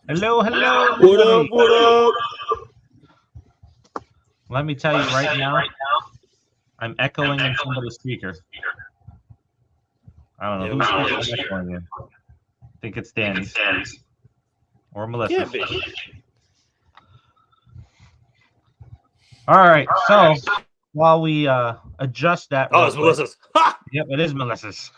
Hello, hello, What up? everybody. What up? Let me tell you right now, I'm echoing in somebody's speaker. I don't know Yeah, whose we speaker can I'm hear you. echoing in. I think it's Danny's or Can't Melissa's. be. All right, so while we adjust that Oh, real it's quick. Melissa's. Ha! Yep, it is Melissa's.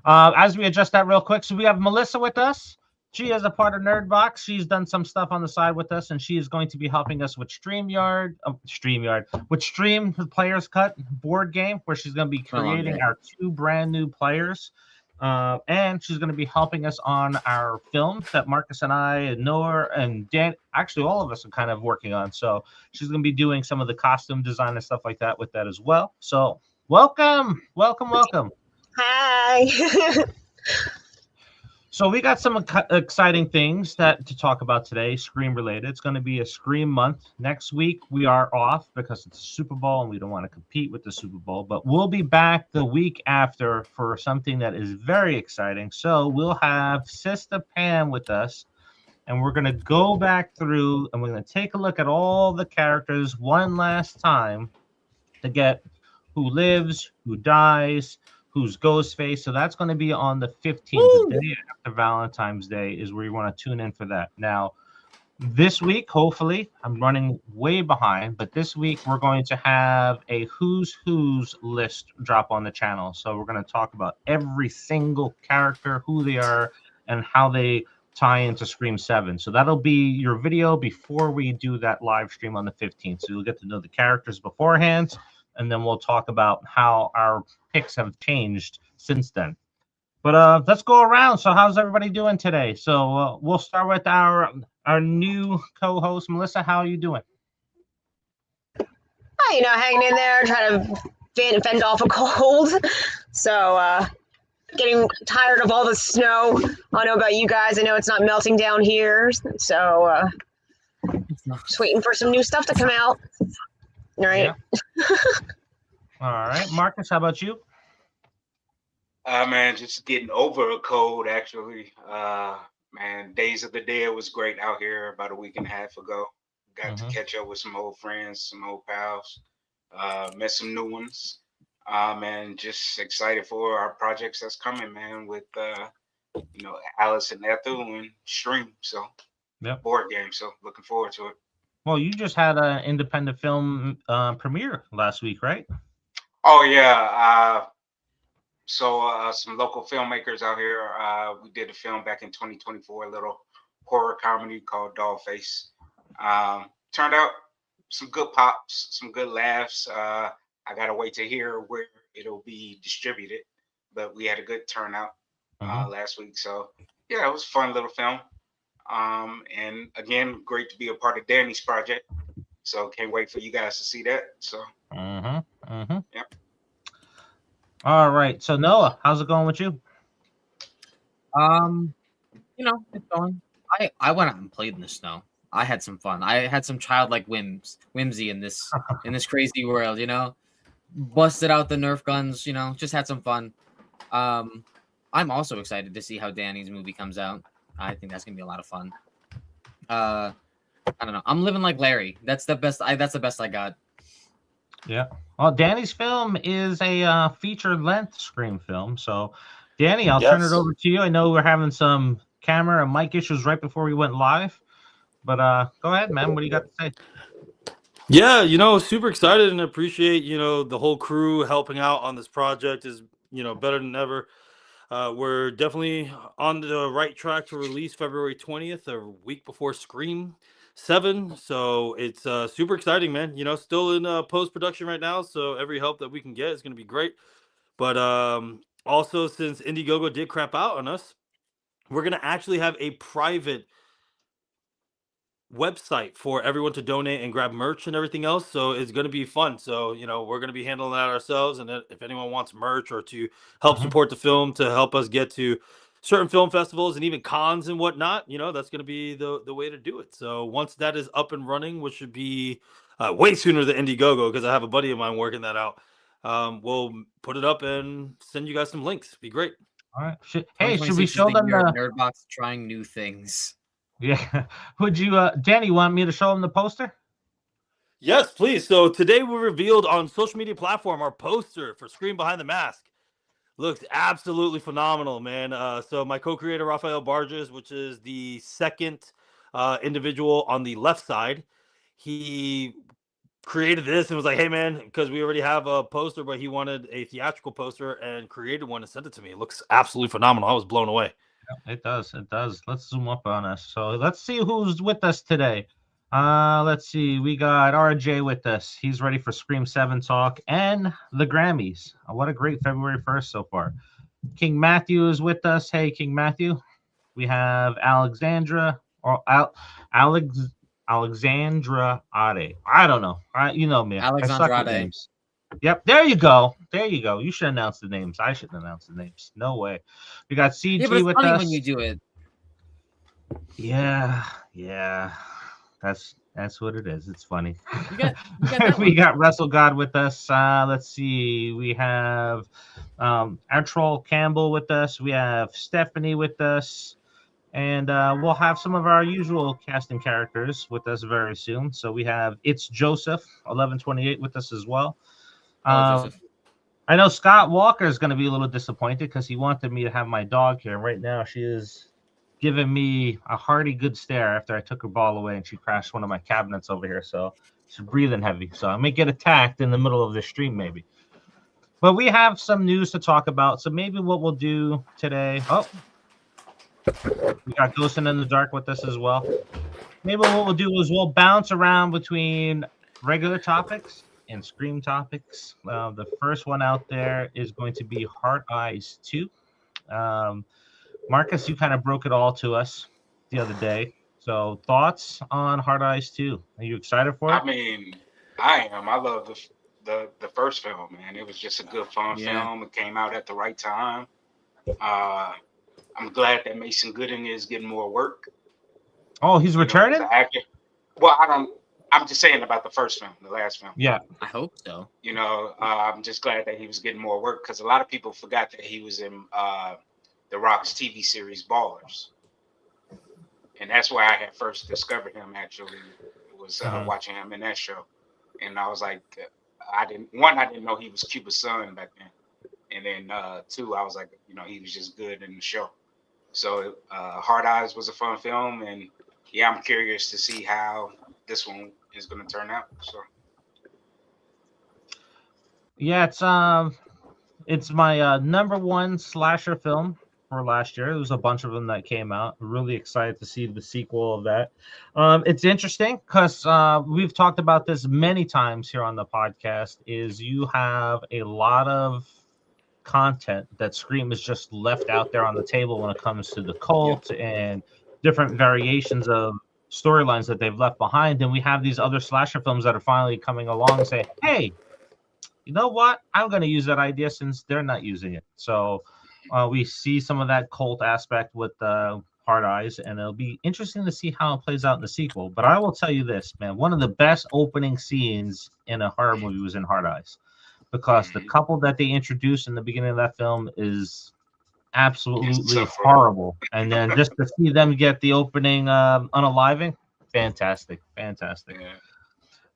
As we adjust that real quick, so we have Melissa with us. She is a part of Nerdbox. She's done some stuff on the side with us, and she is going to be helping us with with Stream the Players Cut board game, where she's going to be been a long creating day. our two brand new players. And she's going to be helping us on our film that Marcus and I and Noah and Dan, actually all of us are kind of working on. So she's going to be doing some of the costume design and stuff like that with that as well. So welcome, welcome, welcome. Hi. So we got some exciting things to talk about today, Scream related. It's going to be a Scream month. Next week we are off because it's a Super Bowl and we don't want to compete with the Super Bowl. But we'll be back the week after for something that is very exciting. So we'll have Sister Pam with us, and we're going to go back through and we're going to take a look at all the characters one last time to get who lives, who dies, who's Ghostface. So that's going to be on the 15th, the day after Valentine's Day, is where you want to tune in for that. Now, this week, hopefully, I'm running way behind, but this week we're going to have a who's list drop on the channel. So we're going to talk about every single character, who they are, and how they tie into Scream 7. So that'll be your video before we do that live stream on the 15th. So you'll get to know the characters beforehand, and then we'll talk about how our picks have changed since then. But let's go around. So how's everybody doing today? So we'll start with our new co-host, Melissa. How are you doing? Hanging in there, trying to fend off a cold. So, getting tired of all the snow. I don't know about you guys. I know it's not melting down here. So, just waiting for some new stuff to come out. All right. Yeah. All right. Marcus, how about you? Man, just getting over a cold actually. Man, Days of the Dead was great out here about a week and a half ago. Got to catch up with some old friends, some old pals, met some new ones. And just excited for our projects that's coming, man, with Alice and Ethel and Stream. So Yep. board game. So looking forward to it. Well, you just had an independent film premiere last week, right? Oh yeah. So some local filmmakers out here. We did a film back in 2024, a little horror comedy called Dollface. Turned out some good pops, some good laughs. I gotta wait to hear where it'll be distributed, but we had a good turnout last week. So yeah, it was a fun little film. And again, great to be a part of Danny's project. So can't wait for you guys to see that. So Yep. All right. So Noah, how's it going with you? It's going. I went out and played in the snow. I had some fun. I had some childlike whimsy in this crazy world. Busted out the Nerf guns. Just had some fun. I'm also excited to see how Danny's movie comes out. I think that's gonna be a lot of fun. I don't know. I'm living like Larry. That's the best. That's the best I got. Yeah. Well, Danny's film is a feature-length Scream film. So, Danny, I'll turn it Yes. over to you. I know we're having some camera and mic issues right before we went live, but go ahead, man. What do you got to say? Yeah, super excited and appreciate, the whole crew helping out on this project is, better than ever. We're definitely on the right track to release February 20th, a week before Scream 7. So it's super exciting, man. Still in post-production right now. So every help that we can get is going to be great. But also, since Indiegogo did crap out on us, we're going to actually have a private website for everyone to donate and grab merch and everything else. So it's going to be fun. So, we're going to be handling that ourselves. And if anyone wants merch or to help support the film, to help us get to certain film festivals and even cons and whatnot, that's going to be the way to do it. So once that is up and running, which should be way sooner than Indiegogo, because I have a buddy of mine working that out, we'll put it up and send you guys some links. Be great. All right. Hey, should we 2026 is show the them year of the? Nerdbox trying new things. Yeah. Would you, Danny, want me to show him the poster? Yes, please. So today we revealed on social media platform our poster for Scream Behind the Mask. Looks absolutely phenomenal, man. So my co-creator Rafael Barges, which is the second individual on the left side, he created this and was like, "Hey, man," because we already have a poster, but he wanted a theatrical poster and created one and sent it to me. It looks absolutely phenomenal. I was blown away. It does. It does. Let's zoom up on us. So let's see who's with us today. Let's see. We got RJ with us. He's ready for Scream 7 talk and the Grammys. What a great February 1st so far. King Matthew is with us. Hey, King Matthew. We have Alexandra or Alexandra Ade. I don't know. You know me. I suck Alexandra at Ade. names. Yep, there you go. There you go. You should announce the names. I shouldn't announce the names. No way. We got CG Yeah, but it's with funny us. when you do it. Yeah. That's what it is. It's funny. You got that We one. got Russell God with us. Let's see. We have our troll Campbell with us. We have Stephanie with us. And we'll have some of our usual casting characters with us very soon. So we have It's Joseph 1128 with us as well. Hello, Joseph. I know Scott Walker is going to be a little disappointed because he wanted me to have my dog here. And right now, she is giving me a hearty good stare after I took her ball away and she crashed one of my cabinets over here. So she's breathing heavy. So I may get attacked in the middle of the stream, maybe. But we have some news to talk about. So maybe what we'll do today. Oh, we got Ghostin' in the Dark with us as well. Maybe what we'll do is we'll bounce around between regular topics and Scream topics. The first one out there is going to be Heart Eyes 2. Marcus, you kind of broke it all to us the other day. So thoughts on Heart Eyes 2? Are you excited for it? I mean, I am. I love the first film, man. It was just a good fun film. It came out at the right time. I'm glad that Mason Gooding is getting more work. Oh, he's returning? As an actor. Well, I'm just saying about the first film, the last film. Yeah. I hope so. I'm just glad that he was getting more work because a lot of people forgot that he was in The Rock's TV series Ballers. And that's where I had first discovered him, actually, was watching him in that show. And I was like, I didn't know he was Cuba's son back then. And then two, I was like, he was just good in the show. So Hard Eyes was a fun film. And yeah, I'm curious to see how this one is going to turn out. So. Yeah, it's my number one slasher film for last year. There was a bunch of them that came out. Really excited to see the sequel of that. It's interesting because we've talked about this many times here on the podcast. Is you have a lot of content that Scream is just left out there on the table when it comes to the cult and different variations of storylines that they've left behind. And we have these other slasher films that are finally coming along and say, hey, you know what? I'm going to use that idea since they're not using it. So we see some of that cult aspect with Hard Eyes, and it'll be interesting to see how it plays out in the sequel. But I will tell you this, man, one of the best opening scenes in a horror movie was in Hard Eyes, because the couple that they introduced in the beginning of that film is absolutely horrible. And then just to see them get the opening unaliving, fantastic. Yeah.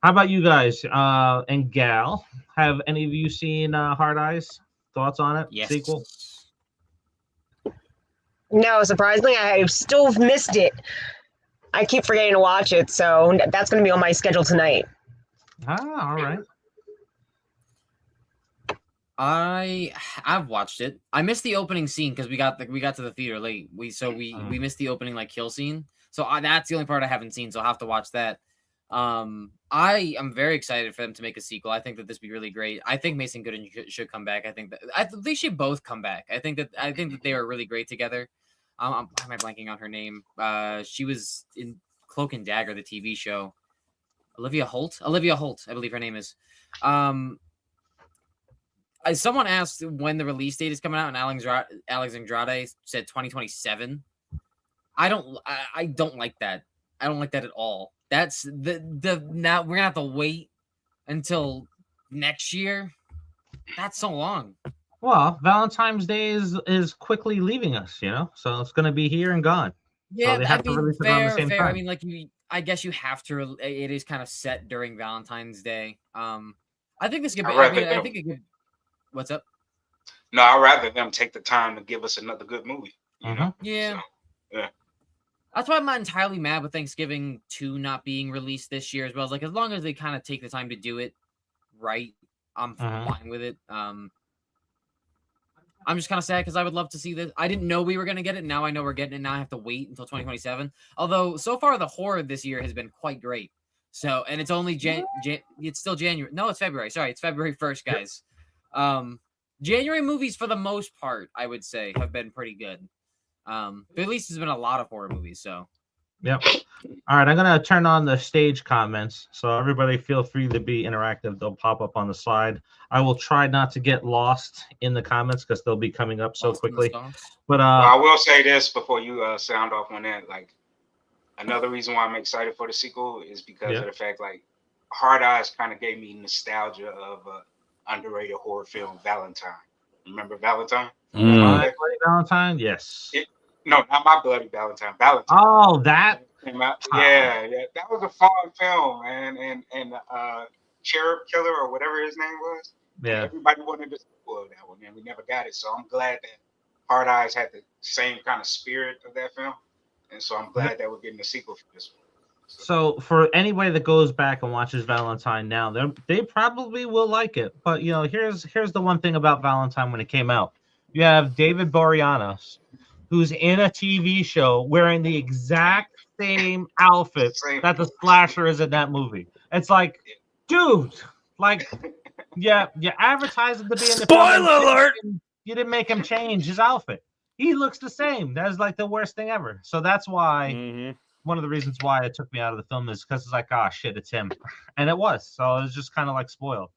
How about you guys and Gal? Have any of you seen Hard Eyes? Thoughts on it? Yes. Sequel? No, surprisingly, I've still missed it. I keep forgetting to watch it, so that's going to be on my schedule tonight. All right. I've watched it. I missed the opening scene because we got to the theater late. We missed the opening kill scene. So that's the only part I haven't seen. So I'll have to watch that. I am very excited for them to make a sequel. I think that this would be really great. I think Mason Gooding should come back. I think they should both come back. I think that they are really great together. Why am I blanking on her name? She was in Cloak and Dagger, the TV show. Olivia Holt, I believe her name is. Someone asked when the release date is coming out, and Alexandrade said 2027. I don't like that. I don't like that at all. That's now we're gonna have to wait until next year. That's so long. Well, Valentine's Day is quickly leaving us, so it's gonna be here and gone. Yeah, so they I have to mean, release it around the same fair. time. I mean, like I guess you have to. It is kind of set during Valentine's Day. I think this could be. I mean, I think it could. What's up? No, I'd rather them take the time to give us another good movie. You know? Yeah. So, yeah. That's why I'm not entirely mad with Thanksgiving 2 not being released this year as well. Like, as long as they kind of take the time to do it right, I'm fine with it. I'm just kind of sad because I would love to see this. I didn't know we were going to get it. Now I know we're getting it. Now I have to wait until 2027. Although, so far, the horror this year has been quite great. So, and it's only it's still January. No, it's February. Sorry, it's February 1st, guys. January movies, for the most part, I would say, have been pretty good. But at least there's been a lot of horror movies. So, yep. All right, I'm gonna turn on the stage comments, so everybody feel free to be interactive. They'll pop up on the slide. I will try not to get lost in the comments because they'll be coming up so quickly. But well, I will say this before you sound off on that. Like, another reason why I'm excited for the sequel is because of the fact, like, Hard Eyes kind of gave me nostalgia of underrated horror film, Valentine. Remember Valentine? My Bloody Valentine, yes. No, not My Bloody Valentine. Valentine. Oh, that. Yeah, that was a fun film, man. And Cherub Killer or whatever his name was. Yeah. Everybody wanted the sequel of that one, and we never got it. So I'm glad that Hard Eyes had the same kind of spirit of that film, and so I'm glad that we're getting a sequel for this one. So for anybody that goes back and watches Valentine now, they probably will like it. But you know, here's the one thing about Valentine when it came out. You have David Boreanaz, who's in a TV show wearing the exact same outfit that the slasher is in that movie. It's like, dude, like, yeah, you advertised him to be in the Spoiler alert! You didn't make him change his outfit. He looks the same. That's like the worst thing ever. So that's why one of the reasons why it took me out of the film is because it's like, oh shit, it's him. And it was. So it was just kind of like spoiled.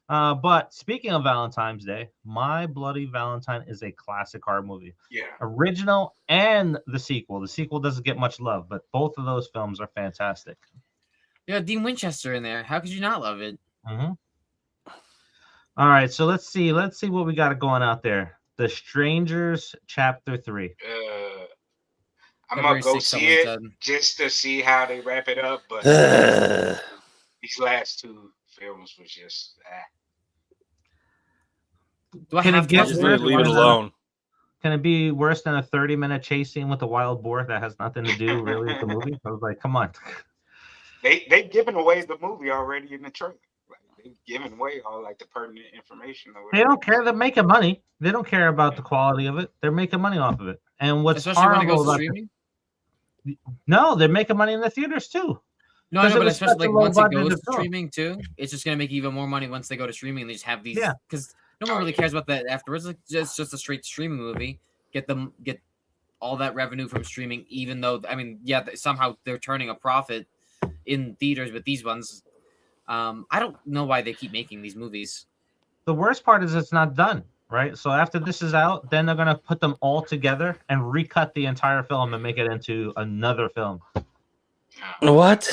But speaking of Valentine's Day, My Bloody Valentine is a classic horror movie. Yeah. Original and the sequel. The sequel doesn't get much love, but both of those films are fantastic. Yeah, Dean Winchester in there. How could you not love it? All right, so let's see what we got going out there. The Strangers, Chapter 3. I'm gonna go see it just to see how they wrap it up, but these last two films was just. Do I have to leave it alone? Can it be worse than a 30-minute chase scene with a wild boar that has nothing to do really with the movie? I was like, come on. They've given away the movie already in the trailer. Like, they've given away all like the pertinent information. They don't care. They're making money. They don't care about the quality of it. They're making money off of it. And what's especially when it goes to streaming? No, they're making money in the theaters too. No, I know, but especially like once it goes to streaming too, it's just gonna make even more money once they go to streaming and they just have these. Yeah. Because no one really cares about that afterwards. It's just a straight streaming movie. Get all that revenue from streaming, even though somehow they're turning a profit in theaters with these ones. I don't know why they keep making these movies. The worst part is it's not done, right? So after this is out, then they're gonna put them all together and recut the entire film and make it into another film. What?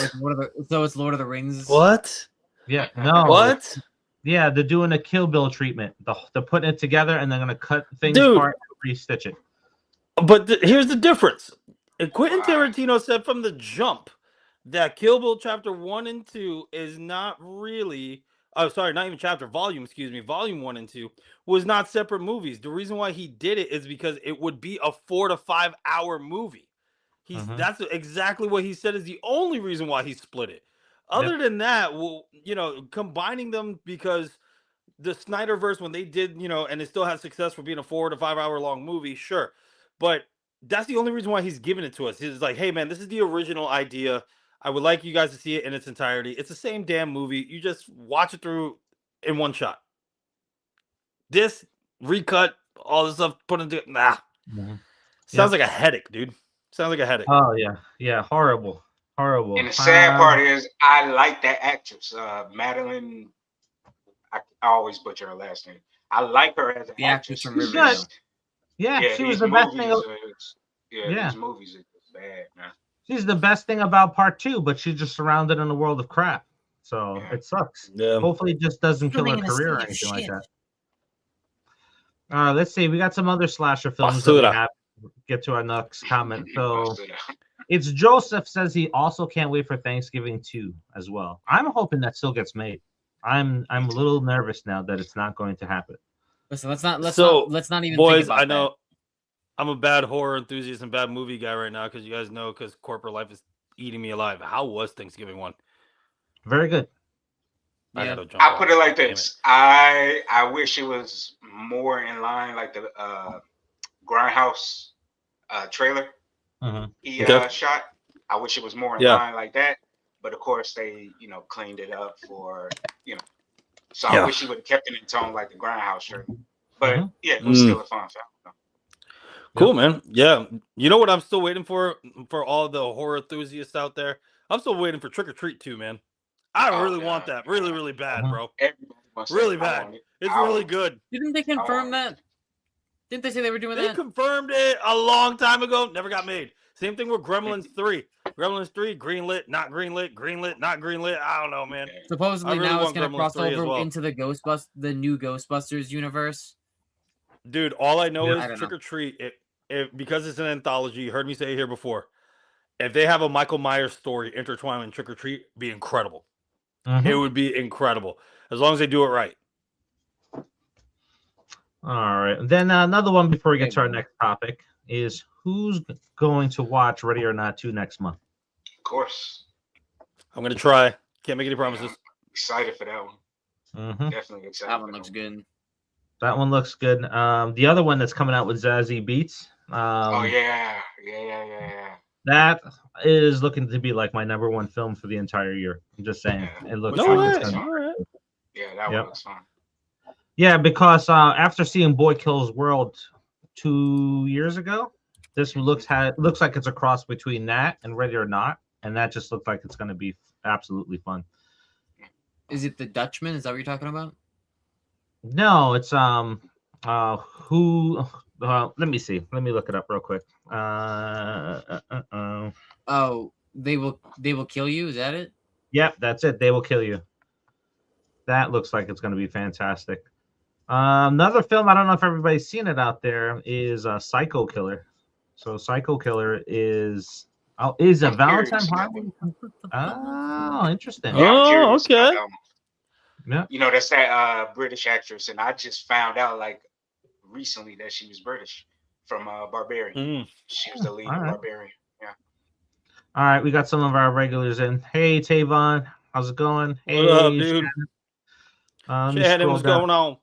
So it's Lord of the Rings. What? Yeah. No. What? Yeah, they're doing a Kill Bill treatment. They're putting it together and they're gonna cut things apart and restitch it. But here's the difference. Quentin Tarantino said from the jump that Kill Bill Chapter 1 and 2 is not really. Oh, sorry, not even chapter. Volume 1 and 2 was not separate movies. The reason why he did it is because it would be a 4 to 5 hour movie. That's exactly what he said is the only reason why he split it. Other than that, well, combining them because the Snyderverse, when they did, and it still has success for being a 4 to 5 hour long movie, sure. But that's the only reason why he's giving it to us. He's like, hey, man, this is the original idea. I would like you guys to see it in its entirety. It's the same damn movie. You just watch it through in one shot. This, recut, all this stuff, put into it. Nah. Sounds like a headache, dude. Sounds like a headache. Oh, yeah. Yeah, horrible. Horrible. And the sad part is I like that actress, Madeline. I always butcher her last name. I like her as an actress. From Riverdale. Yeah, she was the best thing. These movies are just bad, man. She's the best thing about part 2, but she's just surrounded in a world of crap. So it sucks. Yeah. Hopefully it just doesn't kill her career or anything like that. Let's see. We got some other slasher films get to our next comment. So Busted out. it's Joseph says he also can't wait for Thanksgiving 2 as well. I'm hoping that still gets made. I'm a little nervous now that it's not going to happen. Listen, let's not even boys, think about I know that. I'm a bad horror enthusiast and bad movie guy right now because you guys know because corporate life is eating me alive. How was Thanksgiving one? Very good. I Yeah. gotta jump I'll on put it like Damn this. I wish it was more in line like the Grindhouse trailer Mhm. he Okay. shot. I wish it was more in Yeah. line like that. But of course they, cleaned it up for, So Yeah. I wish he would have kept it in tone like the Grindhouse trailer. But Mhm. yeah, it was still a fun film. Cool, man. Yeah. You know what I'm still waiting for all the horror enthusiasts out there? I'm still waiting for Trick or Treat 2, man. I really want that. Really, really bad, bro. Everybody wants Really that. I bad. want it. It's I really want it. good. Didn't they confirm that? Didn't they say they were doing They that? confirmed it a long time ago. Never got made. Same thing with Gremlins 3. Gremlins 3, greenlit, not greenlit, greenlit, not greenlit. I don't know, man. Supposedly I really now it's want gonna Gremlins cross 3 as over well. into the new Ghostbusters universe. Dude, all I know I is don't Trick know. or Treat. Because it's an anthology, you heard me say it here before. If they have a Michael Myers story intertwined with Trick or Treat, it'd be incredible. Mhm. It would be incredible as long as they do it right. All right. Then another one before we get to our Okay. next topic is who's going to watch Ready or Not 2 next month? Of course. I'm gonna try. Can't make any promises. I'm excited for that one. Mhm. Definitely excited. That for one looks good. That one looks good. The other one that's coming out with Zazie Beetz. Oh yeah. That is looking to be like my number one film for the entire year. I'm just saying. Yeah. It looks No like it's way. gonna All right. Yeah, that Yep. one looks fun. Yeah, because after seeing Boy Kills World 2 years ago, this looks like it's a cross between that and Ready or Not, and that just looks like it's going to be absolutely fun. Is it The Dutchman? Is that what you're talking about? No, it's who? Let me see. Let me look it up real quick. Oh, they will kill you. Is that it? Yep, that's it. They Will Kill You. That looks like it's going to be fantastic. Another film, I don't know if everybody's seen it out there, is Psycho Killer. So Psycho Killer is a I'm Valentine curious about Hardy. Oh, interesting. Yeah, I'm Oh, curious about okay. that one. Yeah. That's that British actress, and I just found out like recently that she was British from Barbarian. She was the lead in All right. Barbarian. Yeah. All right, we got some of our regulars in. Hey, Tavon, how's it going? Hey, What up, dude? let me Shannon, scroll what's down. going on?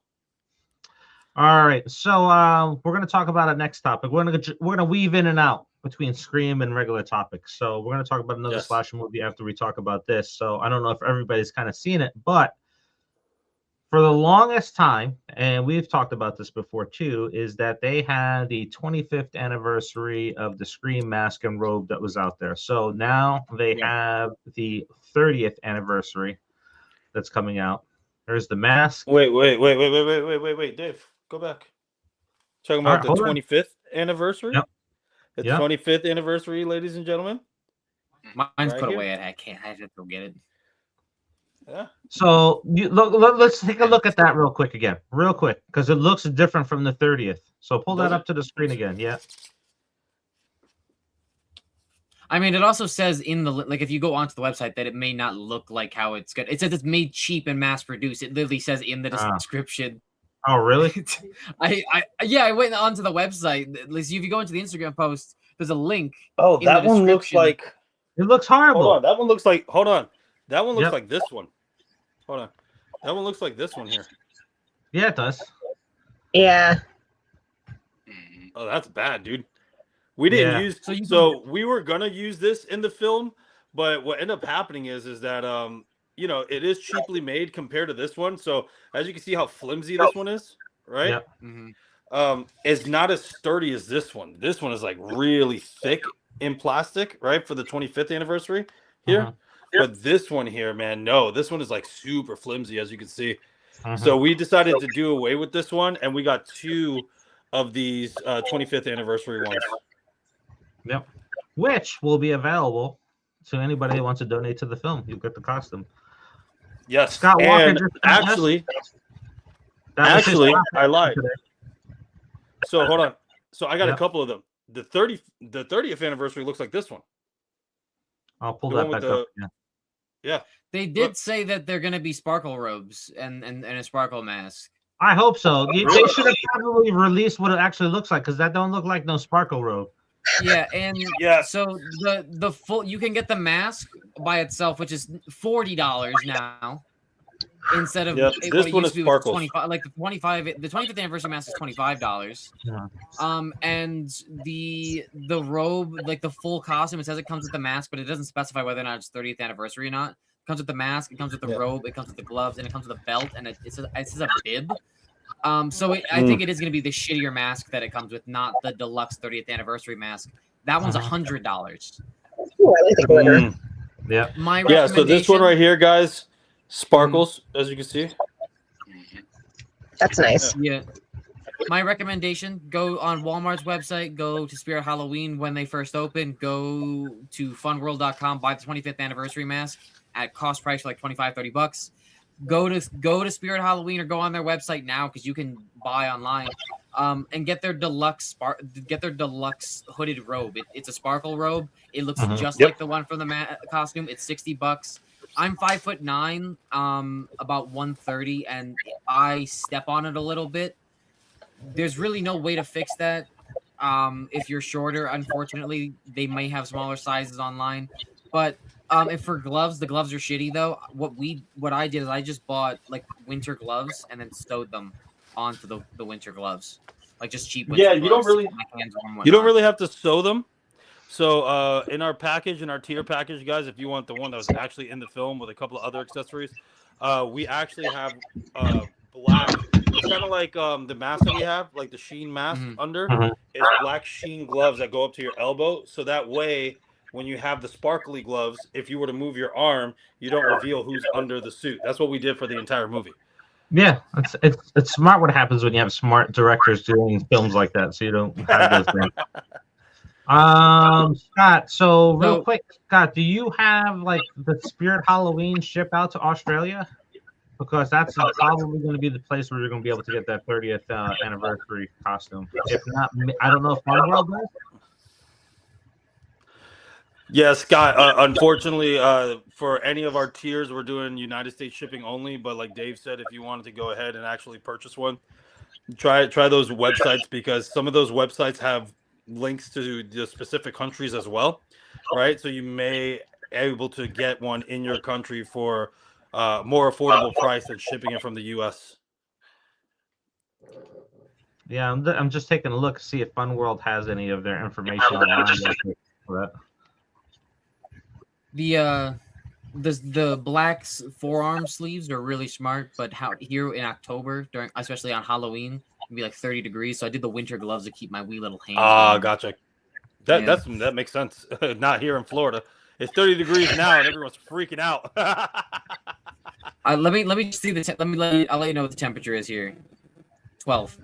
All right, so we're gonna talk about a next topic. We're gonna weave in and out between Scream and regular topics. So we're gonna talk about another Yes. slasher movie after we talk about this. So I don't know if everybody's kind of seen it, but for the longest time, and we've talked about this before too, is that they had the 25th anniversary of the Scream mask and robe that was out there. So now they have the 30th anniversary that's coming out. There's the mask. Wait, Dave, go back. Talking All about right, the hold on. 25th anniversary? Yep. The Yep. 25th anniversary, ladies and gentlemen. Mine's Right put here. away. I can't. I have to go get it. Yeah. So let's take a look at that real quick again, real quick, because it looks different from the 30th. So pull Does that it? up to the screen again. Yeah. I mean, it also says in the like if you go onto the website that it may not look like how it's good. It says it's made cheap and mass produced. It literally says in the description. Oh, really? I went onto the website. At least if you go into the Instagram post, there's a link. Oh, in that the one looks description. like. It looks horrible. Hold on. That one looks like. Hold on. That one looks Yep. like this one. Hold on. That one looks like this one here. Yeah, it does. Yeah. Oh, that's bad, dude. We didn't Yeah. use. So you So we were gonna use this in the film, but what ended up happening is that it is cheaply made compared to this one. So as you can see how flimsy this one is, right? Yep. It's not as sturdy as this one. This one is like really thick in plastic, right? For the 25th anniversary here. Mhm. But this one here, man, no, this one is like super flimsy, as you can see. Mhm. So we decided to do away with this one, and we got two of these 25th anniversary ones. Yep. Which will be available to anybody who wants to donate to the film. You get the costume. Yes. Scott Walker And just sent us- actually, That was his topic I lied. today. So hold on. So I got Yep. a couple of them. the 30th anniversary looks like this one. I'll pull The that one with back up. the- Yeah. Yeah. They did say that they're gonna be sparkle robes and a sparkle mask. I hope so. They Really? should have probably released what it actually looks like, because that don't look like no sparkle robe. Yeah, and Yeah. so the full you can get the mask by itself, which is $40 now. Instead of Yeah, what this it one used is to be was sparkles. 25, like the 25th anniversary mask is $25. Yeah. And the robe, like the full costume, it says it comes with the mask, but it doesn't specify whether or not it's 30th anniversary or not. It comes with the mask, it comes with the Yeah. robe, it comes with the gloves, and it comes with a belt, and it says a bib. So I think it is going to be the shittier mask that it comes with, not the deluxe 30th anniversary mask. That one's $100. Ooh, I like the glitter. Mm. Yeah. My Yeah, so this one recommendation- right here, guys, sparkles, as you can see. That's nice. Yeah. My recommendation, go on Walmart's website, go to Spirit Halloween when they first open, go to funworld.com, buy the 25th anniversary mask at cost price for like $25-$30. Go to Spirit Halloween or go on their website now because you can buy online. And get their deluxe hooded robe. It's a sparkle robe. It looks just Yep. like the one from the costume. It's $60. I'm 5'9", about 130, and I step on it a little bit. There's really no way to fix that. If you're shorter, unfortunately, they may have smaller sizes online. But if for gloves, the gloves are shitty though. What I did is I just bought like winter gloves and then sewed them onto the winter gloves, like just cheap winter Yeah, gloves. you don't really- to keep my hands warm and You don't whatnot. really have to sew them. So in our package, in our tier package, guys, if you want the one that was actually in the film with a couple of other accessories, we actually have black. It's kind of like the mask that we have, like the sheen mask under. Is black sheen gloves that go up to your elbow. So that way, when you have the sparkly gloves, if you were to move your arm, you don't reveal who's under the suit. That's what we did for the entire movie. Yeah, it's smart what happens when you have smart directors doing films like that, so you don't have those things. Scott, so real quick, Scott, do you have like the Spirit Halloween ship out to Australia? Because that's probably going to be the place where you're going to be able to get that 30th anniversary costume. If not, I don't know if Fun World does. Yeah, Scott. Unfortunately, for any of our tiers, we're doing United States shipping only. But like Dave said, if you wanted to go ahead and actually purchase one, try those websites, because some of those websites have links to the specific countries as well, right? So you may able to get one in your country for more affordable price than shipping it from the U.S. Yeah, I'm just taking a look to see if Fun World has any of their information online. For that. The black forearm sleeves are really smart, but here in October, especially on Halloween, it can be like 30 degrees. So I did the winter gloves to keep my wee little hands. warm. Gotcha. That makes sense. Not here in Florida. It's 30 degrees now, and everyone's freaking out. Let me just see I'll let you know what the temperature is here. 12.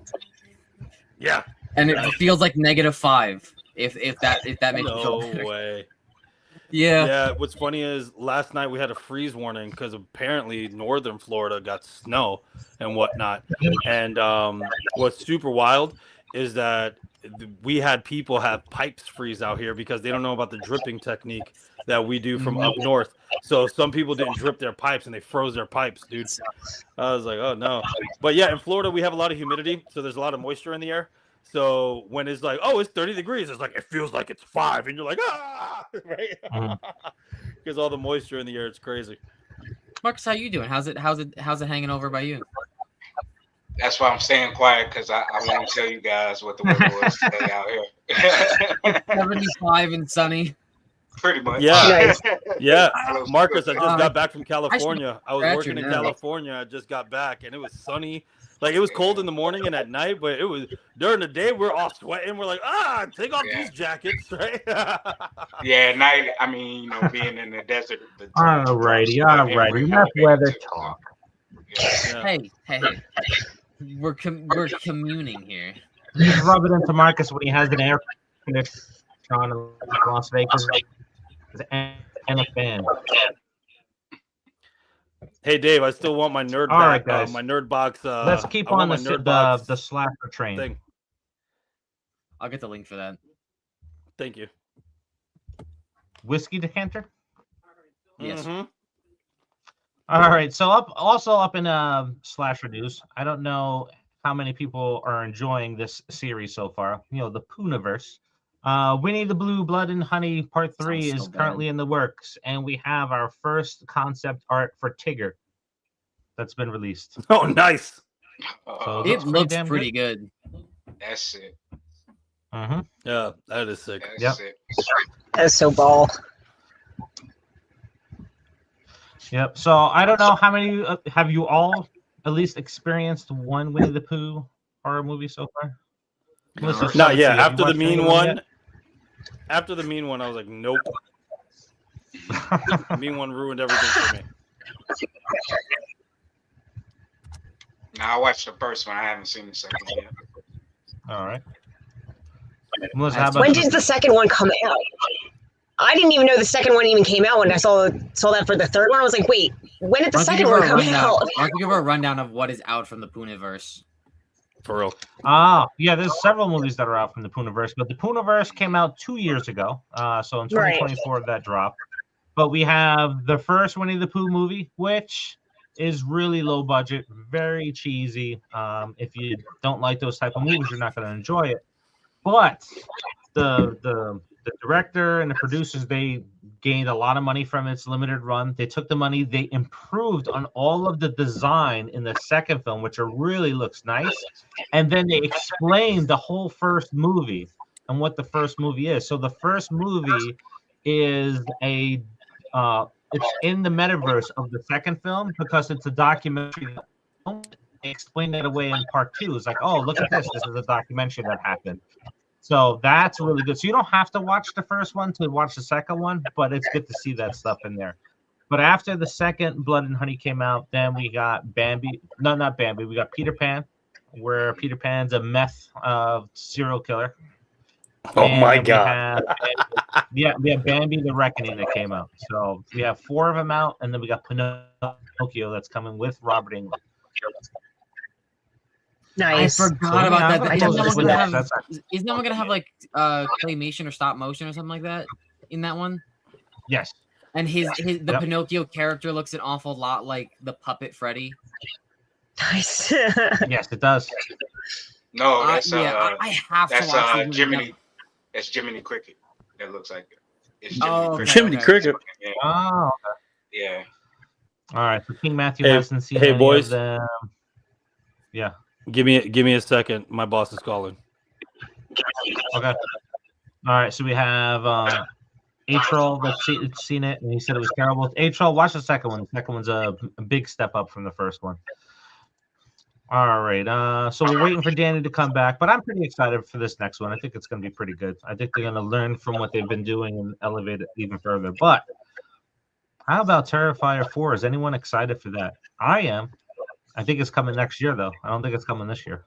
Yeah. And it feels like -5. If that makes you feel No better. way. Yeah. Yeah. What's funny is last night we had a freeze warning because apparently northern Florida got snow and whatnot. And what's super wild is that we had people have pipes freeze out here because they don't know about the dripping technique that we do from up north. So some people didn't drip their pipes and they froze their pipes, dude. I was like, oh no. But yeah, in Florida we have a lot of humidity, so there's a lot of moisture in the air. So when it's like, oh, it's 30 degrees, it's like it feels like it's 5, and you're like, ah, right? Because all the moisture in the air, it's crazy. Marcus, how you doing? How's it hanging over by you? That's why I'm staying quiet, because I won't tell you guys what the weather was today out here. 75 and sunny. Pretty much. Yeah. Nice. Yeah, Close. Marcus, I just got back from California. I was scratch working your in nose. California. I just got back, and it was sunny. Like, it was cold in the morning and at night, but it was during the day, we're all sweating. We're like, take off these jackets, right? Yeah, at night, I mean, you know, being in the desert. Alrighty. Enough weather talk. Yeah. Hey. We're communing here. Just rub it into Marcus when he has an air conditioner on in Las Vegas and a fan. Hey, Dave, I still want my nerd All right, box. guys. My nerd box. Let's keep I want on my the nerd box slapper train. thing. I'll get the link for that. Thank you. Whiskey decanter. Yes. Mm-hmm. All right. So up in slasher news. I don't know how many people are enjoying this series so far. You know, the Pooniverse. Winnie the Blue Blood and Honey Part 3 Sounds is so currently in the works, and we have our first concept art for Tigger that's been released. Oh, nice. So It pretty looks damn pretty good. That's it. Mm-hmm. Yeah, that is sick. That's Yep. it. That's so ball. Yep. So I don't know how many have you all at least experienced one Winnie the Pooh horror movie so far? No. Melissa, start Not with yet. you. Have you After the watched any mean of them one. yet? After the mean one, I was like, nope. The mean one ruined everything for me. Now I watched the first one. I haven't seen the second one yet. All right. Melissa, how about When you? did the second one come out? I didn't even know the second one even came out when I saw that for the third one. I was like, wait, when did the Why don't you second give her one a come rundown? out? Why don't you give her a rundown of what is out from the Pooniverse? For real. Yeah, there's several movies that are out from the Pooniverse, but the Pooniverse came out 2 years ago. So in Right. 2024 that dropped. But we have the first Winnie the Pooh movie, which is really low budget, very cheesy. If you don't like those type of movies, you're not going to enjoy it. But the director and the producers, they gained a lot of money from its limited run. They took the money, they improved on all of the design in the second film, which really looks nice. And then they explained the whole first movie and what the first movie is. So the first movie is it's in the metaverse of the second film because it's a documentary. They explain that away in part 2. It's like, oh, look at this. This is a documentary that happened. So that's really good. So you don't have to watch the first one to watch the second one, but it's good to see that stuff in there. But after the second Blood and Honey came out, then we got Bambi. No, not Bambi. We got Peter Pan, where Peter Pan's a meth serial killer. Oh And my then god. we have Bambi the Reckoning that came out. So we have 4 of them out, and then we got Pinocchio that's coming with Robert Englund. Nice. I forgot about that. I Isn't told that you one gonna have? that's- Isn't that one gonna have like claymation or stop motion or something like that in that one? Yes. And the Yep. Pinocchio character looks an awful lot like the puppet Freddy. Nice. Yes, it does. No, that's I have to that's watch the movie Jiminy. now. That's Jiminy Cricket. That looks like it. It's Oh, okay, Jiminy okay. Cricket. Yeah. Oh, Yeah. all right. So King Matthew Hey- hasn't seen hey, any boys. of them. Yeah. Give me a second. My boss is calling. Okay. All right. So we have Atrol that's seen it, and he said it was terrible. Atrol, watch the second one. The second one's a big step up from the first one. All right. So we're waiting for Danny to come back, but I'm pretty excited for this next one. I think it's going to be pretty good. I think they're going to learn from what they've been doing and elevate it even further. But how about Terrifier 4? Is anyone excited for that? I am. I think it's coming next year, though. I don't think it's coming this year.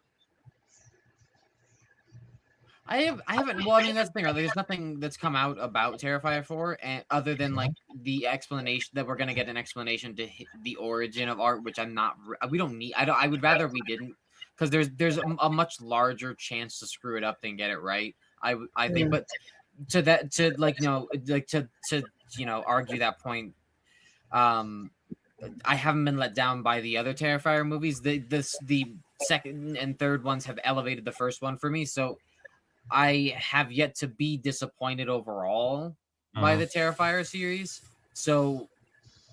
I haven't. Well, I mean, that's the thing. Right? There's nothing that's come out about Terrifier 4, and other than like the explanation that we're gonna get an explanation to the origin of art, which I'm not. We don't need. I would rather we didn't, because there's a much larger chance to screw it up than get it right. I think, but to argue that point, I haven't been let down by the other Terrifier movies. The second and third ones have elevated the first one for me, so I have yet to be disappointed overall by the Terrifier series. So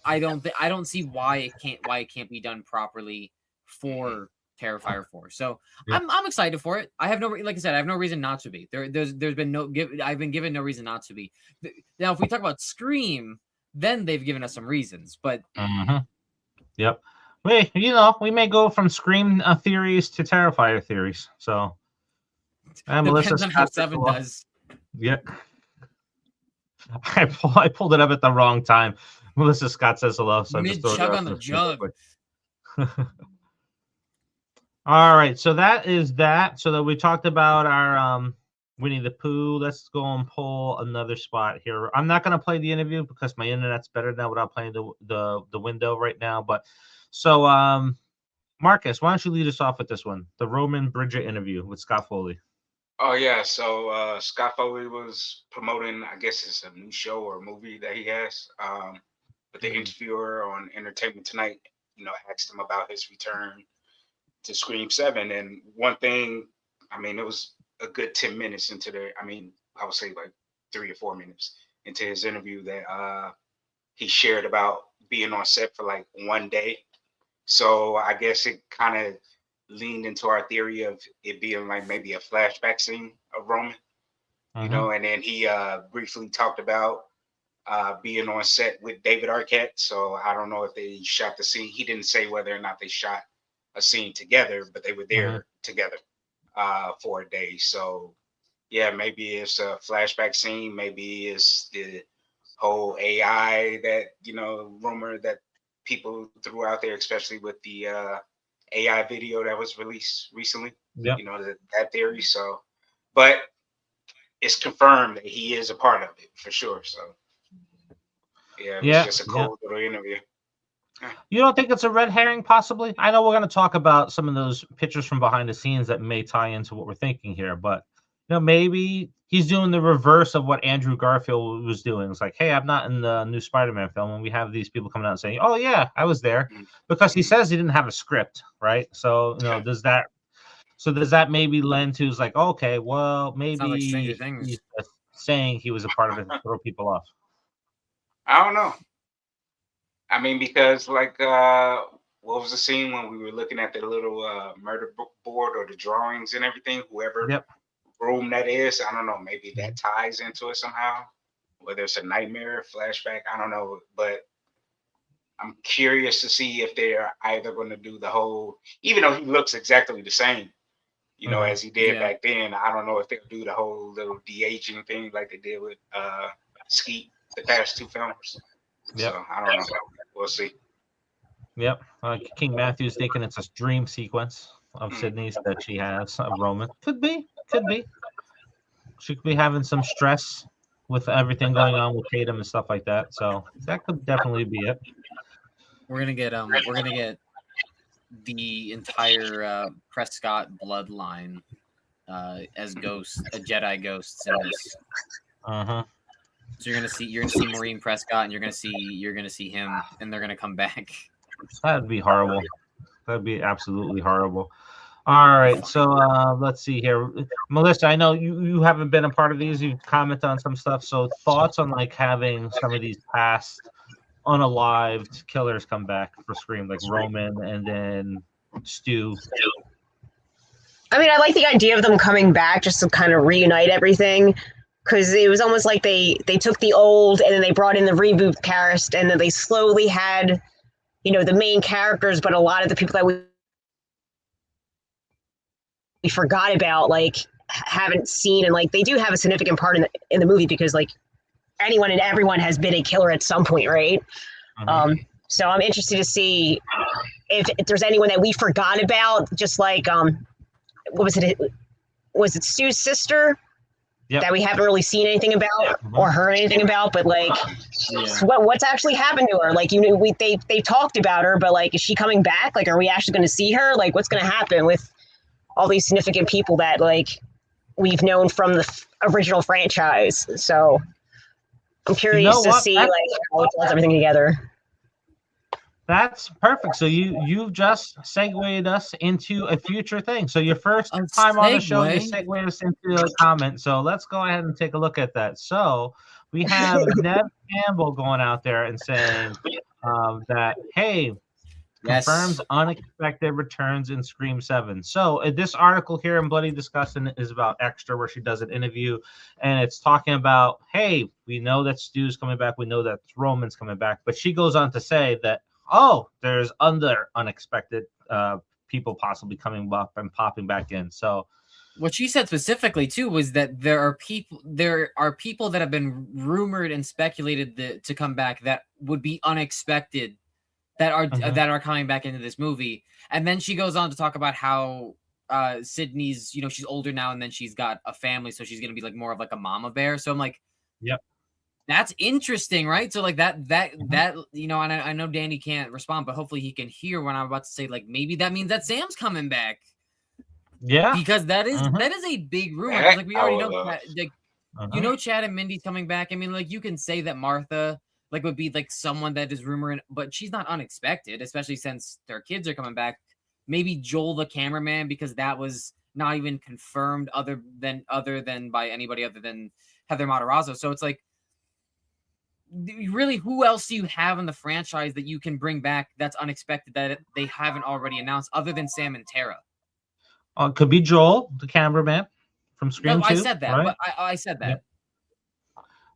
I don't see why it can't be done properly for Terrifier 4. So Yeah. I'm excited for it. I have like I said, I have no reason not to be. There's been I've been given no reason not to be. Now, if we talk about Scream, then they've given us some reasons, but Yep. We may go from Scream theories to Terrifier theories. So depends on how 7 does. Yeah. I pulled it up at the wrong time. Melissa Scott says hello. So Mid chug on the jug. All right. So that is that. So that we talked about our Winnie the Pooh. Let's go and pull another spot here. I'm not going to play the interview because my internet's better now without playing the window right now. But so Marcus, why don't you lead us off with this one? The Roman Bridget interview with Scott Foley. Oh yeah, so Scott Foley was promoting, I guess it's a new show or movie that he has. But the interviewer on Entertainment Tonight, asked him about his return to Scream 7. And one thing, I mean, it was a good 10 minutes into I would say like 3 or 4 minutes into his interview that he shared about being on set for like one day. So I guess it kind of leaned into our theory of it being like maybe a flashback scene of Roman, and then he briefly talked about being on set with David Arquette. So I don't know if they shot the scene. He didn't say whether or not they shot a scene together, but they were there together for a day. So yeah, maybe it's a flashback scene. Maybe it's the whole AI that, rumor that people threw out there, especially with the AI video that was released recently. Yep. That theory. So, but it's confirmed that he is a part of it for sure. So yeah, it was just a cool little interview. You don't think it's a red herring, possibly? I know we're going to talk about some of those pictures from behind the scenes that may tie into what we're thinking here, but maybe he's doing the reverse of what Andrew Garfield was doing. It's like, hey, I'm not in the new Spider-Man film, and we have these people coming out and saying, oh yeah, I was there, because he says he didn't have a script, right? So does that maybe lend to, it's like, okay, well, maybe like Stranger Things. he's just saying he was a part of it to throw people off. I don't know. I mean, because like, what was the scene when we were looking at the little murder board or the drawings and everything? Whoever room that is, I don't know. Maybe that ties into it somehow. Whether it's a nightmare, flashback, I don't know. But I'm curious to see if they're either going to do the whole, even though he looks exactly the same, as he did back then. I don't know if they'll do the whole little de-aging thing like they did with Skeet the past 2 films. Yep. So I don't know. We'll see. Yep. King Matthew's thinking it's a dream sequence of Sydney's that she has of Roman. Could be. She could be having some stress with everything going on with Tatum and stuff like that. So that could definitely be it. We're gonna get the entire Prescott bloodline as ghosts, Jedi ghosts in this. So you're gonna see Maureen Prescott, and you're gonna see him, and they're gonna come back. That'd be horrible. That'd be absolutely horrible. All right, so let's see here, Melissa. I know you haven't been a part of these. You comment on some stuff. So thoughts on like having some of these past unalived killers come back for Scream, like Roman and then Stu. I mean, I like the idea of them coming back just to kind of reunite everything, because it was almost like they took the old and then they brought in the reboot cast, and then they slowly had, the main characters, but a lot of the people that we forgot about, like, haven't seen, and like they do have a significant part in the movie, because like anyone and everyone has been a killer at some point, right? So I'm interested to see if there's anyone that we forgot about, just like what was it? Was it Stu's sister? Yep. That we haven't really seen anything about or heard anything about, but like, what's actually happened to her? Like, they talked about her, but like, is she coming back? Like, are we actually going to see her? Like, what's going to happen with all these significant people that like we've known from the original franchise? So I'm curious to see like how it does everything together. That's perfect. So you've just segued us into a future thing. So your first time on the show, you segued us into a comment. So let's go ahead and take a look at that. So we have Nev Campbell going out there and saying that, hey, confirms unexpected returns in Scream 7. So this article here in Bloody Disgusting is about Extra, where she does an interview, and it's talking about, hey, we know that Stu's coming back, we know that Roman's coming back, but she goes on to say that, there's other unexpected people possibly coming up and popping back in. So what she said specifically too was that there are people that have been rumored and speculated to come back that would be unexpected, that are coming back into this movie. And then she goes on to talk about how Sydney's, she's older now, and then she's got a family, so she's gonna be like more of like a mama bear. So I'm like, yep, that's interesting, right? So like that and I know Danny can't respond, but hopefully he can hear when I'm about to say, like, maybe that means that Sam's coming back. Yeah. because that is Mhm. that is a big rumor. 'Cause, like we already know, Heck, like Uh-huh. you know, Chad and Mindy's coming back. I mean, like you can say that Martha like would be like someone that is rumored, but she's not unexpected, especially since their kids are coming back. Maybe Joel the cameraman, because that was not even confirmed other than by anybody other than Heather Matarazzo. So it's like, really, who else do you have in the franchise that you can bring back that's unexpected that they haven't already announced other than Sam and Tara? It could be Joel, the cameraman from No, Scream I 2, said that, right? but I said that. Yeah.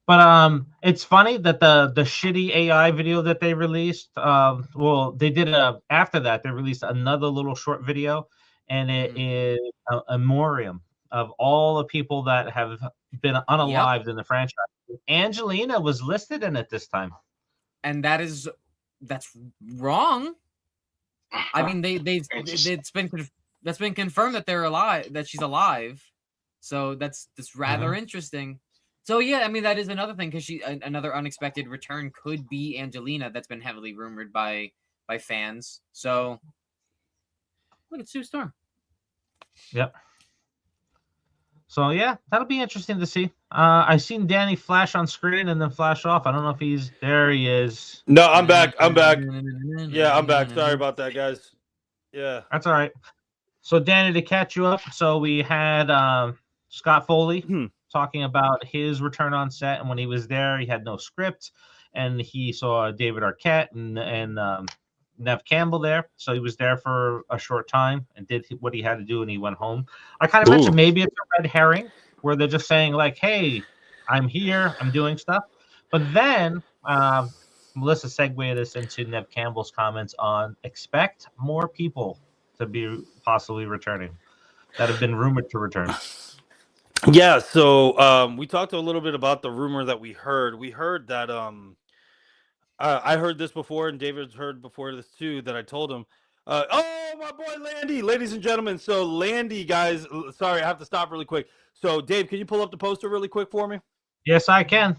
But it's funny that the shitty AI video that they released. Well, they did after that they released another little short video, and it is a memoriam of all the people that have been unalived in the franchise. Angelina was listed in it this time. And that's wrong. I mean, Interesting. that's been confirmed that they're alive, that she's alive. So that's rather Mhm. interesting. So yeah, I mean that is another thing, because another unexpected return could be Angelina, that's been heavily rumored by fans. So look at Sue Storm. Yep. So yeah, that'll be interesting to see. I seen Danny flash on screen and then flash off. I don't know if he's there. He is. No, I'm back. I'm back. Yeah, I'm back. Sorry about that, guys. Yeah. That's all right. So Danny, to catch you up, so we had Scott Foley talking about his return on set, and when he was there, he had no script, and he saw David Arquette and Nev Campbell there. So he was there for a short time and did what he had to do, and he went home. I kind of mentioned maybe it's a red herring where they're just saying like, "Hey, I'm here, I'm doing stuff," but then Melissa segued this into Nev Campbell's comments on expect more people to be possibly returning that have been rumored to return. Yeah, so we talked a little bit about the rumor that we heard. We heard that I heard this before, and David's heard before this too. That I told him. Oh, my boy Landy, ladies and gentlemen. So Landy, guys, sorry, I have to stop really quick. So Dave, can you pull up the poster really quick for me? Yes, I can.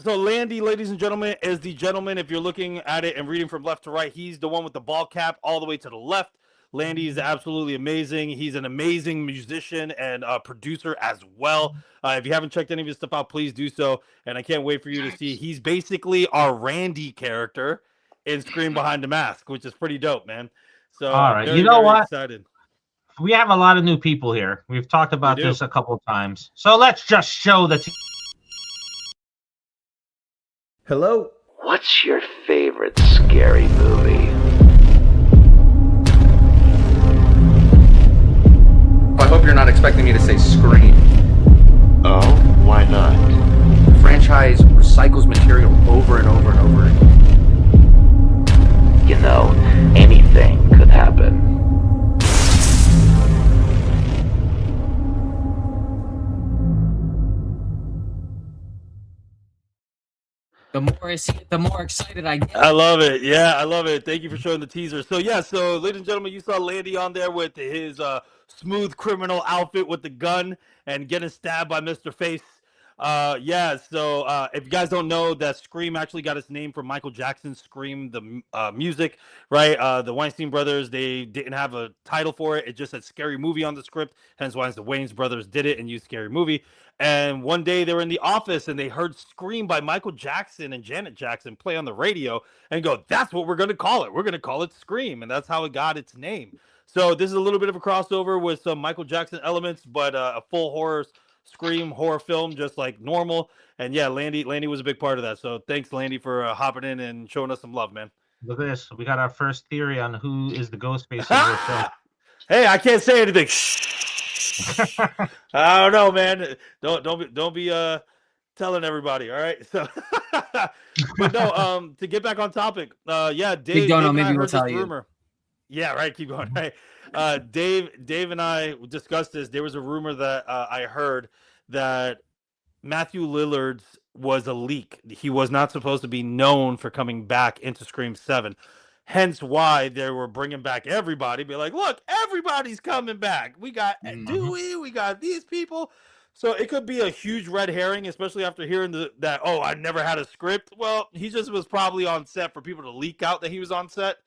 So Landy, ladies and gentlemen, is the gentleman. If you're looking at it and reading from left to right, he's the one with the ball cap all the way to the left. Landy is absolutely amazing. He's an amazing musician and producer as well. If you haven't checked any of his stuff out, please do so. And I can't wait for you to see. He's basically our Randy character in Scream Behind the Mask, which is pretty dope, man. So All I'm right. very, You know very what? excited. We have a lot of new people here. We've talked about this a couple of times. So let's just show the Hello? What's your favorite scary movie? I hope you're not expecting me to say Scream. Oh, why not? The franchise recycles material over and over and over again. You know, anything could happen. The more I see it, the more excited I get. I love it. Yeah, I love it. Thank you for showing the teaser. So yeah, so ladies and gentlemen, you saw Landy on there with his smooth criminal outfit with the gun and getting stabbed by Mr. Face. Yeah, so if you guys don't know, that Scream actually got its name from Michael Jackson's Scream, the music, right? The Weinstein brothers, they didn't have a title for it. It just said Scary Movie on the script. Hence why the Wayans brothers did it and used Scary Movie. And one day they were in the office and they heard Scream by Michael Jackson and Janet Jackson play on the radio and go, that's what we're going to call it. We're going to call it Scream. And that's how it got its name. So this is a little bit of a crossover with some Michael Jackson elements, but a full horror Scream horror film, just like normal. And yeah, Landy was a big part of that. So thanks, Landy, for hopping in and showing us some love, man. Look at this. We got our first theory on who is the Ghostface of this film. Hey, I can't say anything. I don't know, man. Don't be telling everybody. All right. So, but no. To get back on topic. Yeah, Dave. Don't know. Dave and I Maybe we'll heard tell this you. rumor. Yeah, right. Keep going. Right. Dave and I discussed this. There was a rumor that I heard that Matthew Lillard's was a leak. He was not supposed to be known for coming back into Scream 7. Hence why they were bringing back everybody. Be like, look, everybody's coming back. We got Dewey. We got these people. So it could be a huge red herring, especially after hearing that, oh, I never had a script. Well, he just was probably on set for people to leak out that he was on set.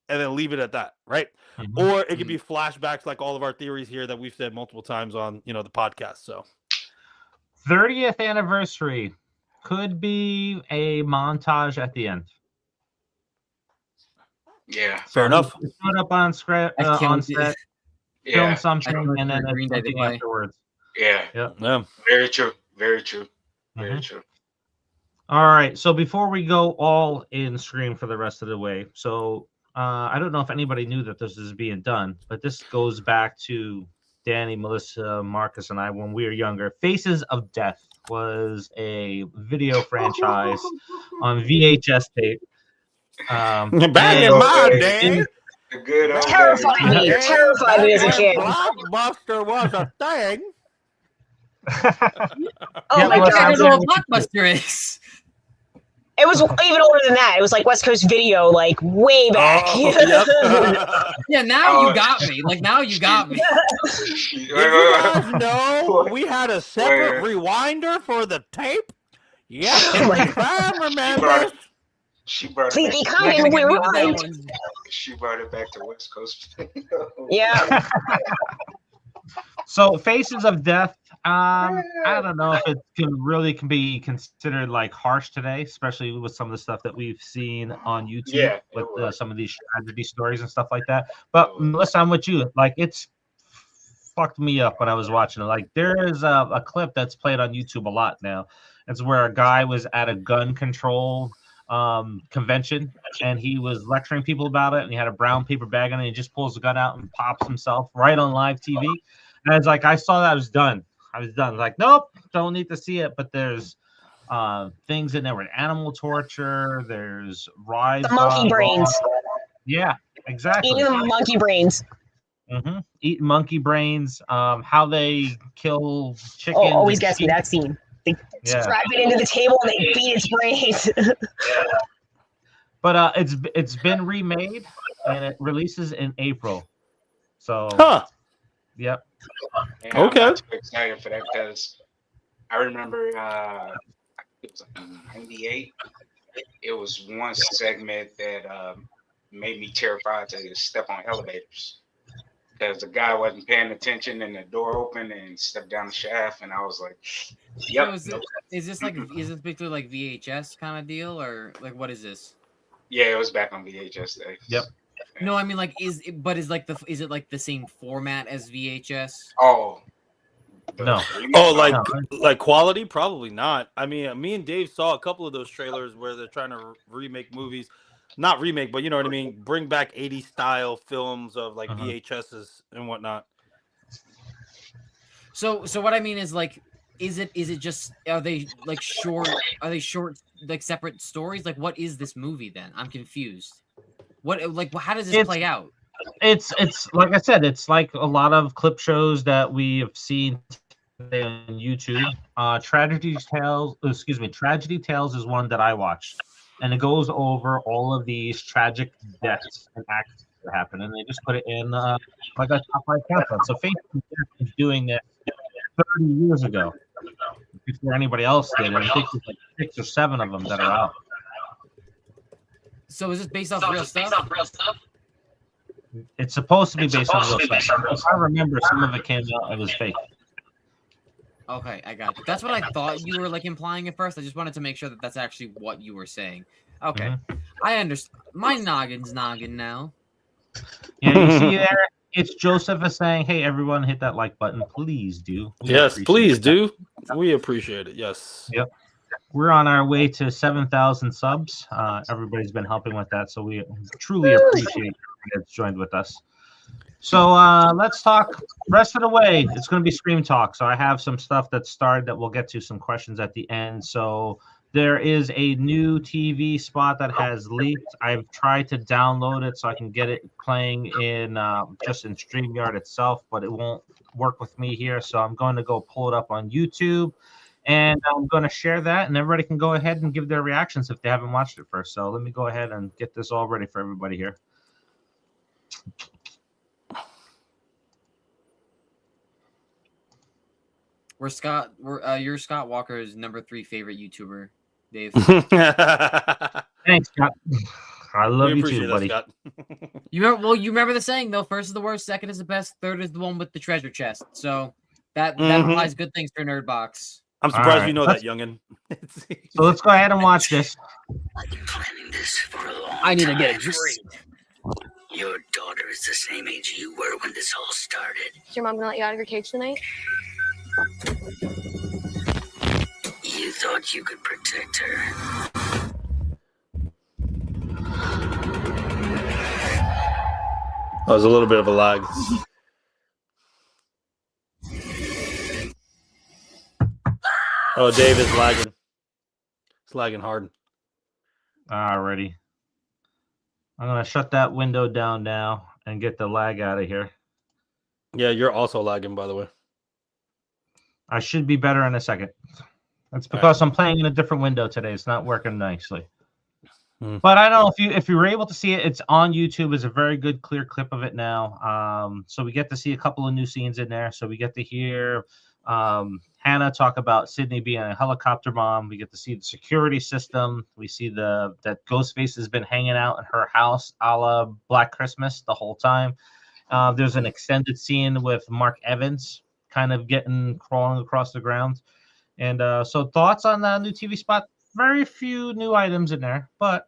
and then leave it at that, right? Or it could be flashbacks like all of our theories here that we've said multiple times on, the podcast. So 30th anniversary could be a montage at the end. Yeah. Fair enough. Put up on script on set, film something, and then Green Day to something play. afterwards. Yeah. Yeah. Very true. Very true. Very true. All right. So before we go all in Scream for the rest of the way, so I don't know if anybody knew that this is being done, but this goes back to Danny, Melissa, Marcus, and I when we were younger. Faces of Death was a video franchise on VHS tape. Back in my day, the good old Terrified me. days. Terrified me as a kid. Blockbuster was a thing. Oh my I god. don't know what Blockbuster is. It was even older than that. It was like West Coast Video, like way back. Yeah, now you got me. Like now you got me. Did you guys know we had a separate rewinder for the tape? Yeah, I remember. She brought Please it be back. kind and rewind. She brought it back to West Coast. Yeah. So Faces of Death, I don't know if it can be considered like harsh today, especially with some of the stuff that we've seen on YouTube with some of these tragedy stories and stuff like that. But Melissa, I'm with you. Like it's fucked me up when I was watching it. Like there is a clip that's played on YouTube a lot now. It's where a guy was at a gun control convention and he was lecturing people about it, and he had a brown paper bag on it, and he just pulls the gun out and pops himself right on live TV. And I was like, I saw that, I was done. Like, nope, don't need to see it. But there's things in there with animal torture, there's rides, the monkey brains. Yeah, exactly. Eating the monkey brains. Eating monkey brains, how they kill chickens. Oh, always gets me that scene. They strap it into the table and they beat its brains. But it's been remade and it releases in April. So yep. Yeah, okay. I'm too excited for that because I remember it was like 98. It was one segment that made me terrified to step on elevators because the guy wasn't paying attention and the door opened and stepped down the shaft, and I was like, "Yep." So is this basically like VHS kind of deal, or like what is this? Yeah, it was back on VHS days. Yep. No, I mean like is it like the same format as VHS? Oh. No. Oh, like quality? Probably not. I mean, me and Dave saw a couple of those trailers where they're trying to remake movies. Not remake, but you know what I mean? Bring back 80s style films of like VHSs and whatnot. So what I mean is like, is it just, are they short like separate stories? Like what is this movie then? I'm confused. How does this play out? It's like I said, it's like a lot of clip shows that we have seen today on YouTube. Tragedy Tales is one that I watched, and it goes over all of these tragic deaths and acts that happen, and they just put it in like a top 5 countdown. So Facebook is doing this 30 years ago before anybody else did, and I think there's like 6 or 7 of them that are out. So is this based off real stuff? It's supposed to be based on real stuff. If I remember, some of it came out, it was fake. Okay, I got it. That's what I thought you were like implying at first. I just wanted to make sure that that's actually what you were saying. Okay, I understand. My noggin's noggin now. Yeah, you see there? It's Joseph is saying, "Hey, everyone, hit that like button, please do." Yes, please do. We appreciate it. Yes. Yep. We're on our way to 7,000 subs. Everybody's been helping with that, so we truly appreciate everybody that's joined with us. So let's talk rest of the way. It's going to be Scream Talk. So I have some stuff that started that we'll get to some questions at the end. So there is a new TV spot that has leaked. I've tried to download it so I can get it playing in just in StreamYard itself, but it won't work with me here. So I'm going to go pull it up on YouTube. And I'm going to share that, and everybody can go ahead and give their reactions if they haven't watched it first. So let me go ahead and get this all ready for everybody here. You're Scott Walker's #3 favorite YouTuber, Dave. Thanks, Scott. I love We you appreciate too, that, buddy. Scott. You remember the saying though. First is the worst, second is the best, third is the one with the treasure chest. So that implies good things for Nerd Box. I'm surprised right, you know that, youngin. So let's go ahead and watch this. I've been planning this for a long time. I need to get a drink. Your daughter is the same age you were when this all started. Is your mom gonna let you out of your cage tonight? You thought you could protect her. That was a little bit of a lag. Oh, Dave is lagging. It's lagging hard. Alrighty. I'm gonna shut that window down now and get the lag out of here. Yeah, you're also lagging, by the way. I should be better in a second. That's because I'm playing in a different window today. It's not working nicely. But I don't know if you were able to see it. It's on YouTube. It's a very good, clear clip of it now. So we get to see a couple of new scenes in there. So we get to hear Hannah talk about Sydney being a helicopter mom. We get to see the security system. We see that Ghostface has been hanging out in her house, a la Black Christmas, the whole time. There's an extended scene with Mark Evans kind of crawling across the ground. And so thoughts on the new TV spot? Very few new items in there, but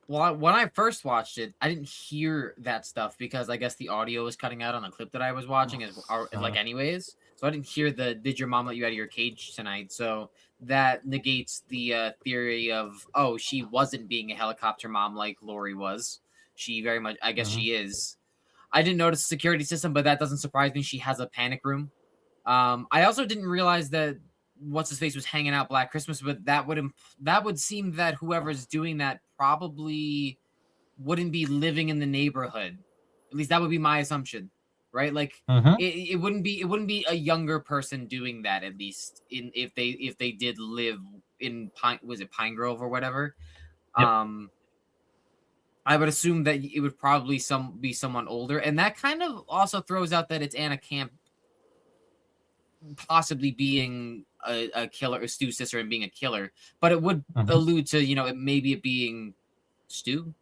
Well, when I first watched it, I didn't hear that stuff because I guess the audio was cutting out on the clip that I was watching, anyways. So I didn't hear the "Did your mom let you out of your cage tonight?" So that negates the theory of she wasn't being a helicopter mom like Lori was. She very much, I guess, she is. I didn't notice the security system, but that doesn't surprise me. She has a panic room. I also didn't realize that what's his face was hanging out Black Christmas, but that would seem that whoever's doing that probably wouldn't be living in the neighborhood. At least that would be my assumption, right? Like it wouldn't be a younger person doing that, at least if they did live in Pine Grove or whatever. Yep. I would assume that it would probably be someone older, and that kind of also throws out that it's Anna Camp possibly being a killer, Stu's sister, and being a killer, but it would allude to maybe it being Stu.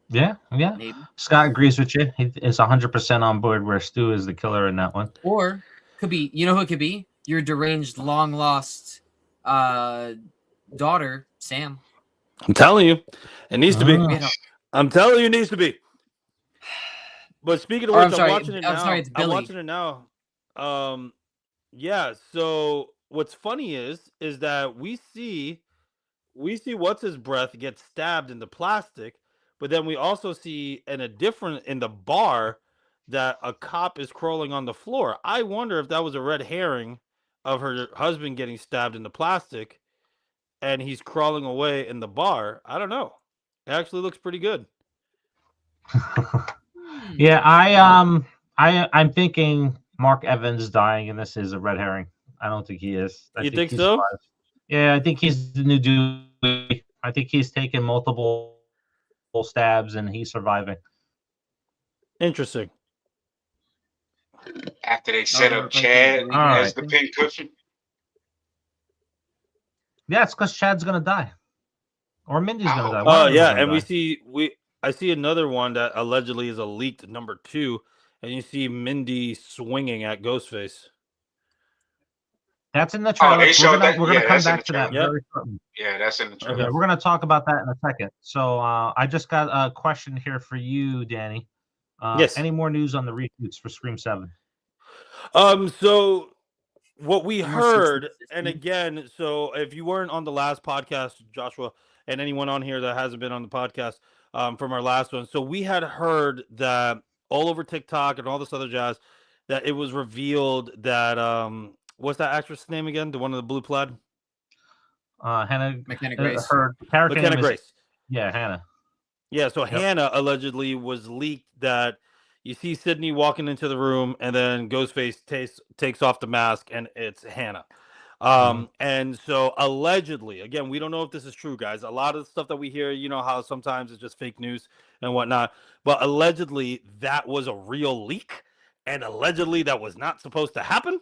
Yeah. Maybe. Scott agrees with you. He is 100% on board where Stu is the killer in that one. Or could be, who it could be? Your deranged, long lost daughter, Sam. I'm telling you, it needs to be. I'm telling you, it needs to be. But speaking of which, I'm watching it now. I'm sorry, it's Billy. I'm watching it now. Yeah. So what's funny is that we see what's his breath get stabbed in the plastic, but then we also see in the bar that a cop is crawling on the floor. I wonder if that was a red herring of her husband getting stabbed in the plastic, and he's crawling away in the bar. I don't know. It actually looks pretty good. Yeah, I'm thinking Mark Evans dying in this is a red herring. I don't think he is. You think so? Alive. Yeah, I think he's the new Dewey. I think he's taken multiple stabs and he's surviving. Interesting. After they set up Chad as the pincushion. Yeah, it's because Chad's gonna die, or Mindy's gonna die. Oh yeah, and I see another one that allegedly is a leaked number 2, and you see Mindy swinging at Ghostface. That's in the trailer. We're gonna come back to that very shortly. Yeah, that's in the trailer. Okay, we're gonna talk about that in a second. So I just got a question here for you, Danny. Yes. Any more news on the reshoots for Scream 7? So what we heard, and again, so if you weren't on the last podcast, Joshua, and anyone on here that hasn't been on the podcast from our last one, so we had heard that all over TikTok and all this other jazz, that it was revealed that what's that actress' name again? The one in the blue plaid? McKenna Grace. Her character McKenna name Grace. Yeah, Hannah. Yeah, so Hannah allegedly was leaked that you see Sydney walking into the room, and then Ghostface takes off the mask, and it's Hannah. And so allegedly, again, we don't know if this is true, guys. A lot of the stuff that we hear, you know how sometimes it's just fake news and whatnot, but allegedly that was a real leak, and allegedly that was not supposed to happen.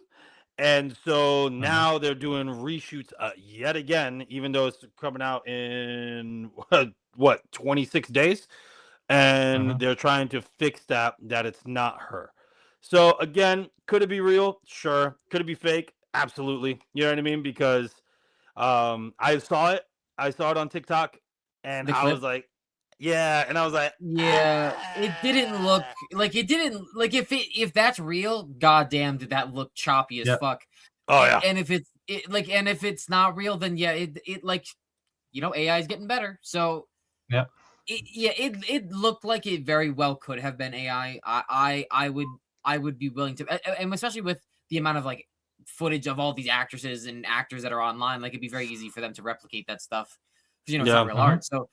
And so now they're doing reshoots yet again, even though it's coming out in what 26 days, and they're trying to fix that it's not her. So again, could it be real? Sure. Could it be fake? Absolutely. You know what I mean? Because I saw it on TikTok, and The I clip? was like, yeah, and I was like, Yeah, it didn't look like if that's real, goddamn, did that look choppy as Yep. fuck. oh yeah, And if it's not real, then yeah, it like, you know, AI is getting better. So Yep. it looked like it very well could have been AI. I would be willing to, and especially with the amount of like footage of all these actresses and actors that are online, like it'd be very easy for them to replicate that stuff because, you know, it's not real art. So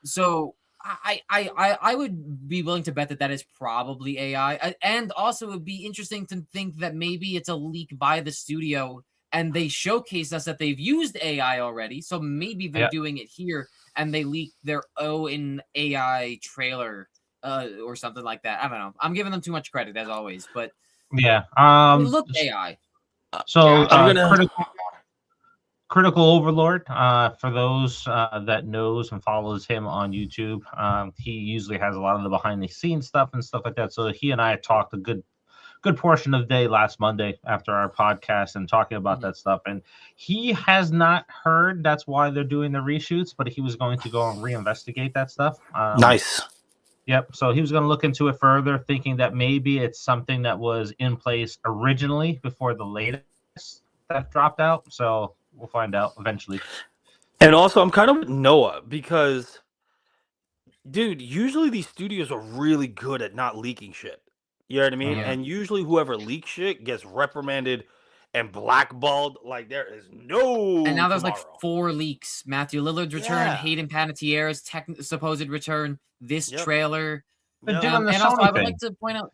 so I would be willing to bet that is probably AI, and also it would be interesting to think that maybe it's a leak by the studio and they showcase us that they've used AI already. So maybe they're doing it here and they leak their own AI trailer or something like that. I don't know. I'm giving them too much credit as always, but Yeah. it looked AI. So I'm gonna. Critical Overlord, for those that knows and follows him on YouTube, he usually has a lot of the behind the scenes stuff and stuff like that. So he and I talked a good portion of the day last Monday after our podcast and talking about that stuff. And he has not heard that's why they're doing the reshoots, but he was going to go and reinvestigate that stuff. Nice. Yep. So he was going to look into it further, thinking that maybe it's something that was in place originally before the latest that dropped out. So we'll find out eventually. And also, I'm kind of with Noah because, dude, usually these studios are really good at not leaking shit. You know what I mean? Yeah. And usually whoever leaks shit gets reprimanded and blackballed like there is no And now there's like tomorrow. 4 leaks. Matthew Lillard's return, Yeah. Hayden Panettiere's supposed return, this Yep. trailer. But Yep. doing the And also, Sony I would thing. like to point out,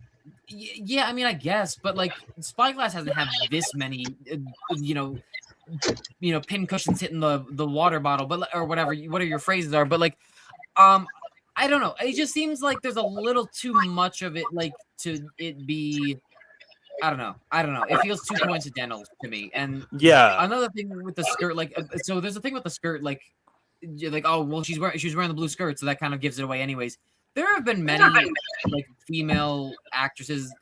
yeah, I mean, I guess, but like Spyglass hasn't had this many, you know, pin cushions hitting the water bottle, but or whatever your phrases are, but like, I don't know. It just seems like there's a little too much of it, like to it be. I don't know. It feels too coincidental to me. And Yeah. another thing with the skirt, like, so there's a thing with the skirt, like oh well, she's wearing the blue skirt, so that kind of gives it away, anyways. There have been many like female actresses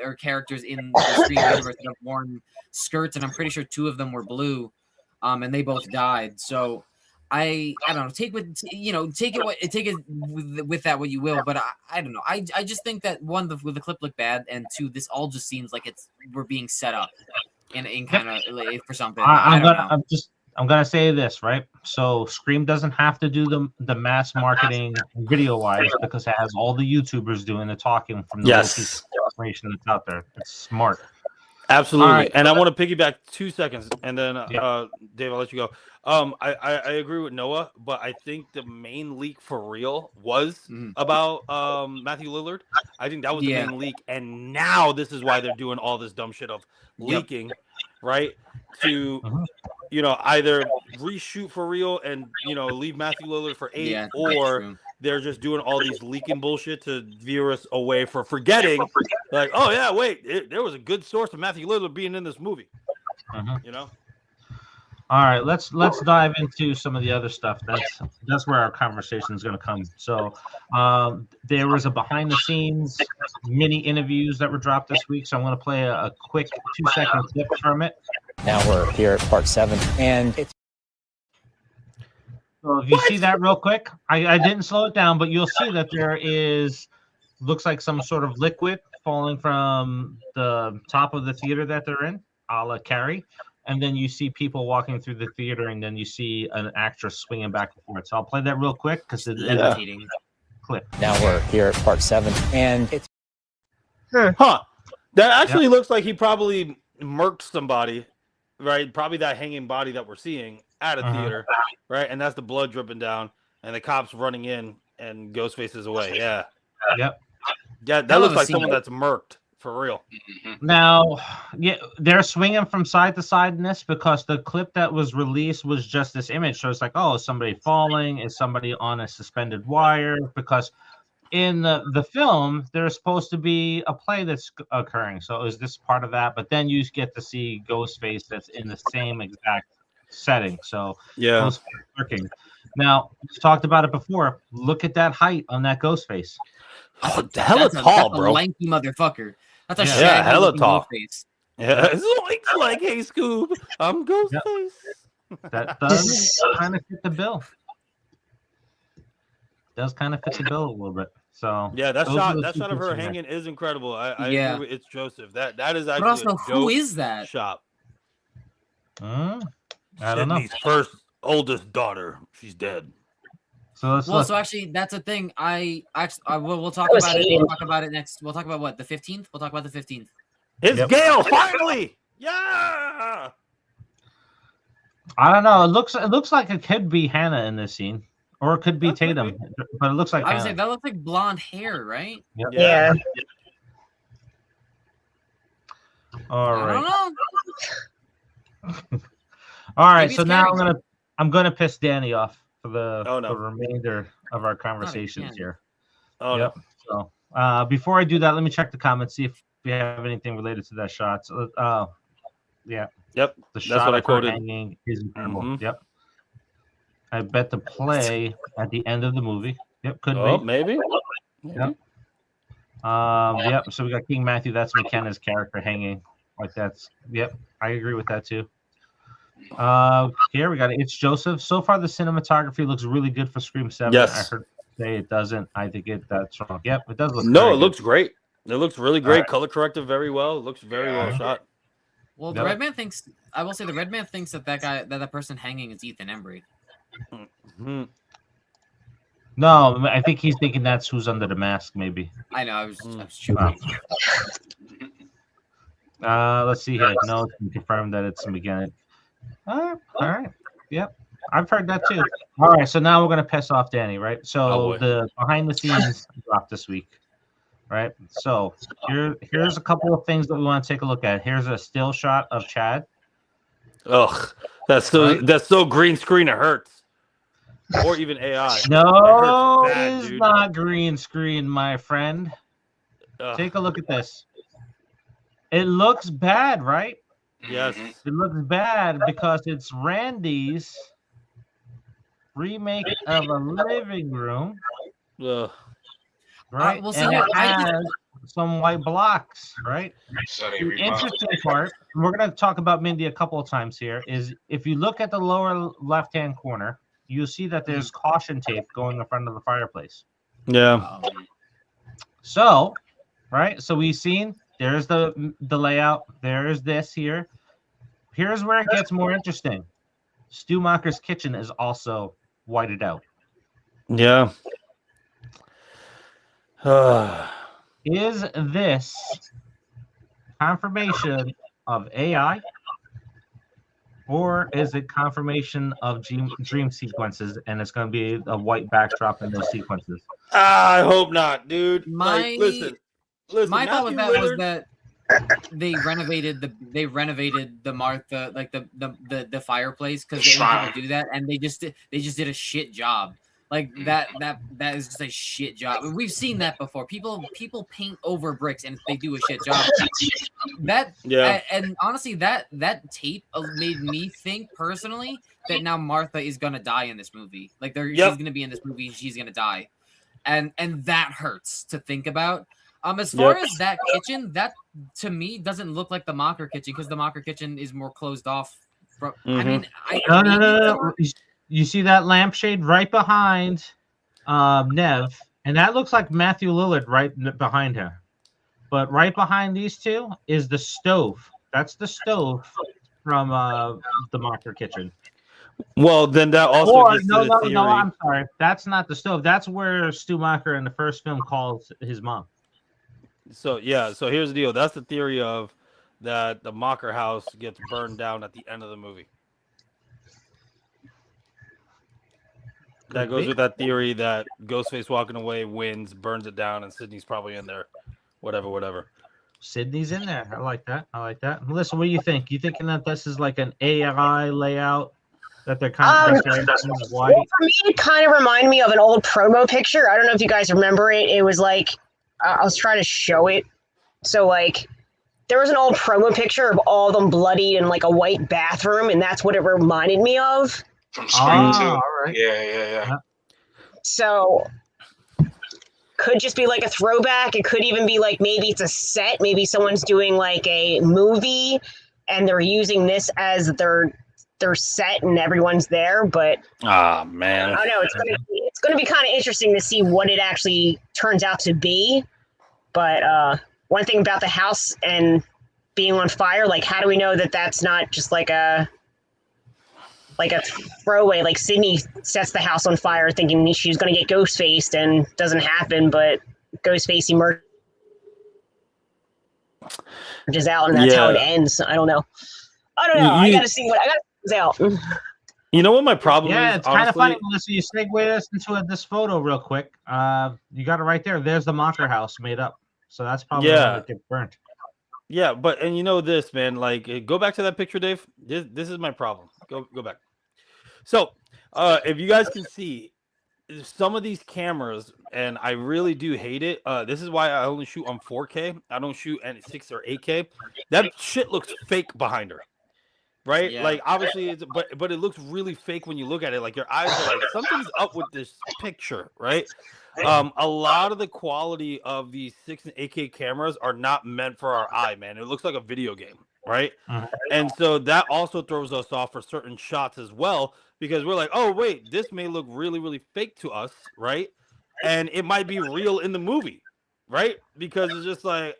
or characters in the Scream universe that have worn skirts, and I'm pretty sure 2 of them were blue, and they both died. So I don't know. Take it with that what you will, but I don't know. I just think that one, the clip looked bad, and 2, this all just seems like we're being set up in kind of for something. I'm gonna say this, right? So Scream doesn't have to do the mass marketing video wise because it has all the YouTubers doing the talking from the little piece of information that's out there. It's smart. Absolutely. Right. And I want to piggyback 2 seconds, and then Dave, I'll let you go. I agree with Noah, but I think the main leak for real was about Matthew Lillard. I think that was the main leak, and now this is why they're doing all this dumb shit of leaking, right? To you know, either reshoot for real and, you know, leave Matthew Lillard for 8, or they're just doing all these leaking bullshit to veer us away for forgetting, like, oh yeah, wait, there was a good source of Matthew Lillard being in this movie. You know. All right, let's dive into some of the other stuff. That's where our conversation is going to come. So, there was a behind the scenes mini interviews that were dropped this week. So I'm going to play a quick 2-second clip from it. Now we're here at part 7, and it's. So if you see that real quick, I didn't slow it down, but you'll see that there looks like some sort of liquid falling from the top of the theater that they're in, a la Carrie. And then you see people walking through the theater, and then you see an actress swinging back and forth. So I'll play that real quick because it's an entertaining clip. Now we're here at part 7, and it's. That actually looks like he probably murked somebody, right? Probably that hanging body that we're seeing at a theater, right? And that's the blood dripping down, and the cops running in, and Ghostface is away. Yeah. Yep. Yeah, that looks like someone that's murked. For real. Now, yeah, they're swinging from side to side in this because the clip that was released was just this image. So it's like, oh, is somebody falling? Is somebody on a suspended wire? Because in the film, there's supposed to be a play that's occurring. So is this part of that? But then you get to see Ghostface that's in the same exact setting. So Yeah. Ghostface working. Now, we've talked about it before. Look at that height on that Ghostface. Oh, hella That's tall, a bro. lanky motherfucker. That's a Yeah. Yeah, shaggy hella looking tall. Ghostface. Yeah, it's like, hey, Scoob, I'm Ghostface. That does kind of fit the bill. Does kind of fit the bill a little bit. So Yeah, that those are the shot two of her things in there. hanging is incredible. I Yeah. agree with it's Joseph. That is actually But also, a who dope is that? shot. I don't know. Sydney's first oldest daughter. She's dead. So let's Well, look. so actually, that's a thing. We'll talk I was about it. hating. We'll talk about it next. We'll talk about what, the 15th. We'll talk about the 15th. It's Yep. Gail, finally. Yeah. I don't know. It looks like it could be Hannah in this scene, or it could be That could Tatum, but it looks like I would say Hannah. that looks like blonde hair, right? Yeah. All I don't right. know. All right. Maybe So it's now Carrie. I'm gonna piss Danny off for the Oh, no. the remainder of our conversations again. here. Oh Yep. So before I do that, let me check the comments, see if we have anything related to that shot. So, yeah. Yep. The That's shot what I of her quoted. hanging is incredible. Mhm. Yep. I bet the play at the end of the movie. Yep, could Oh, be. maybe. Yep. Yep. So we got King Matthew. That's McKenna's character hanging. Like that's. Yep. I agree with that too. Here we got it. It's Joseph. So far, the cinematography looks really good for Scream 7. Yes. I heard say it doesn't. I think that's wrong. Yep, it does look. No, very it good. looks great. It looks really great. right. Color corrected very well. It looks very well shot. Well, the Yep. Red Man thinks. I will say the Red Man thinks that person hanging is Ethan Embry. Mhm. No, I think he's thinking that's who's under the mask. Maybe. I know. I was joking. Let's see here. No, it's been confirmed that it's McGinnis. All right. Yep. I've heard that too. All right. So now we're gonna piss off Danny, right? So Oh, boy. the behind the scenes dropped this week, right? So here's a couple of things that we want to take a look at. Here's a still shot of Chad. Ugh, that's so green screen. It hurts. Or even AI. No, It hurts bad, it is dude. not green screen, my friend. Ugh. Take a look at this. It looks bad, right? Yes. It looks bad because it's Randy's remake of a living room, Ugh. right? well, see, and yeah, it has some white blocks, right? So they The remodeled. interesting part, and we're going to talk about Mindy a couple of times here, is if you look at the lower left-hand corner, you'll see that there's caution tape going in front of the fireplace. Yeah. So, right? So we've seen there's the layout. There's this here. Here's where it gets more interesting. Stumacher's kitchen is also whited out. Yeah. Is this confirmation of AI, or is it confirmation of dream sequences, and it's going to be a white backdrop in those sequences? I hope not, dude. My listen. My thought with Matthew that was Lillard- that they renovated the Martha, like the fireplace, because they didn't people do that, and they just did a shit job. Like that is just a shit job. We've seen that before. People paint over bricks and they do a shit job. And honestly, that tape made me think personally that now Martha is gonna die in this movie. Like she's gonna be in this movie, she's gonna die, and that hurts to think about. As far as that kitchen, that to me doesn't look like the Mocker kitchen, because the Mocker kitchen is more closed off. I mean, No. You see that lampshade right behind Nev, and that looks like Matthew Lillard right behind her. But right behind these two is the stove. That's the stove from the Mocker kitchen. Well, then that also gets to the theory. No, I'm sorry. That's not the stove. That's where Stu Mocker in the first film calls his mom. So here's the deal. That's the theory of that the Mocker house gets burned down at the end of the movie. That goes with that theory that Ghostface walking away wins, burns it down, and Sydney's probably in there. Whatever. Sydney's in there. I like that. Melissa, what do you think? You thinking that this is like an AI layout? that they're kind of white? Well, for me, it kind of reminded me of an old promo picture. I don't know if you guys remember it. It was like, I was trying to show it. So, like, there was an old promo picture of all of them bloodied in, like, a white bathroom, and that's what it reminded me of. From Scream 2. All right. Yeah. So, could just be, like, a throwback. It could even be, like, maybe it's a set. Maybe someone's doing, like, a movie, and they're using this as their set and everyone's there, but man, I don't know. It's gonna be kind of interesting to see what it actually turns out to be. But one thing about the house and being on fire, like, how do we know that that's not just like a throwaway? Like, Sydney sets the house on fire thinking she's gonna get ghost-faced and doesn't happen, but Ghostface emerges out and that's how it ends. I don't know. I gotta see what out. You know what my problem is? Yeah, it's kind of funny, Melissa. You segue us into this photo real quick. You got it right there. There's the Mocker house made up. So that's probably why it get burnt. Yeah, but and you know this, man. Like, go back to that picture, Dave. This is my problem. Go back. So, if you guys can see some of these cameras, and I really do hate it. This is why I only shoot on 4K. I don't shoot at 6 or 8K. That shit looks fake behind her. Right? Yeah. Like, obviously, but it looks really fake when you look at it. Like, your eyes are like, something's up with this picture, right? A lot of the quality of these 6 and 8K cameras are not meant for our eye, man. It looks like a video game, right? And so that also throws us off for certain shots as well, because we're like, oh, wait, this may look really, really fake to us, right? And it might be real in the movie, right? Because it's just like,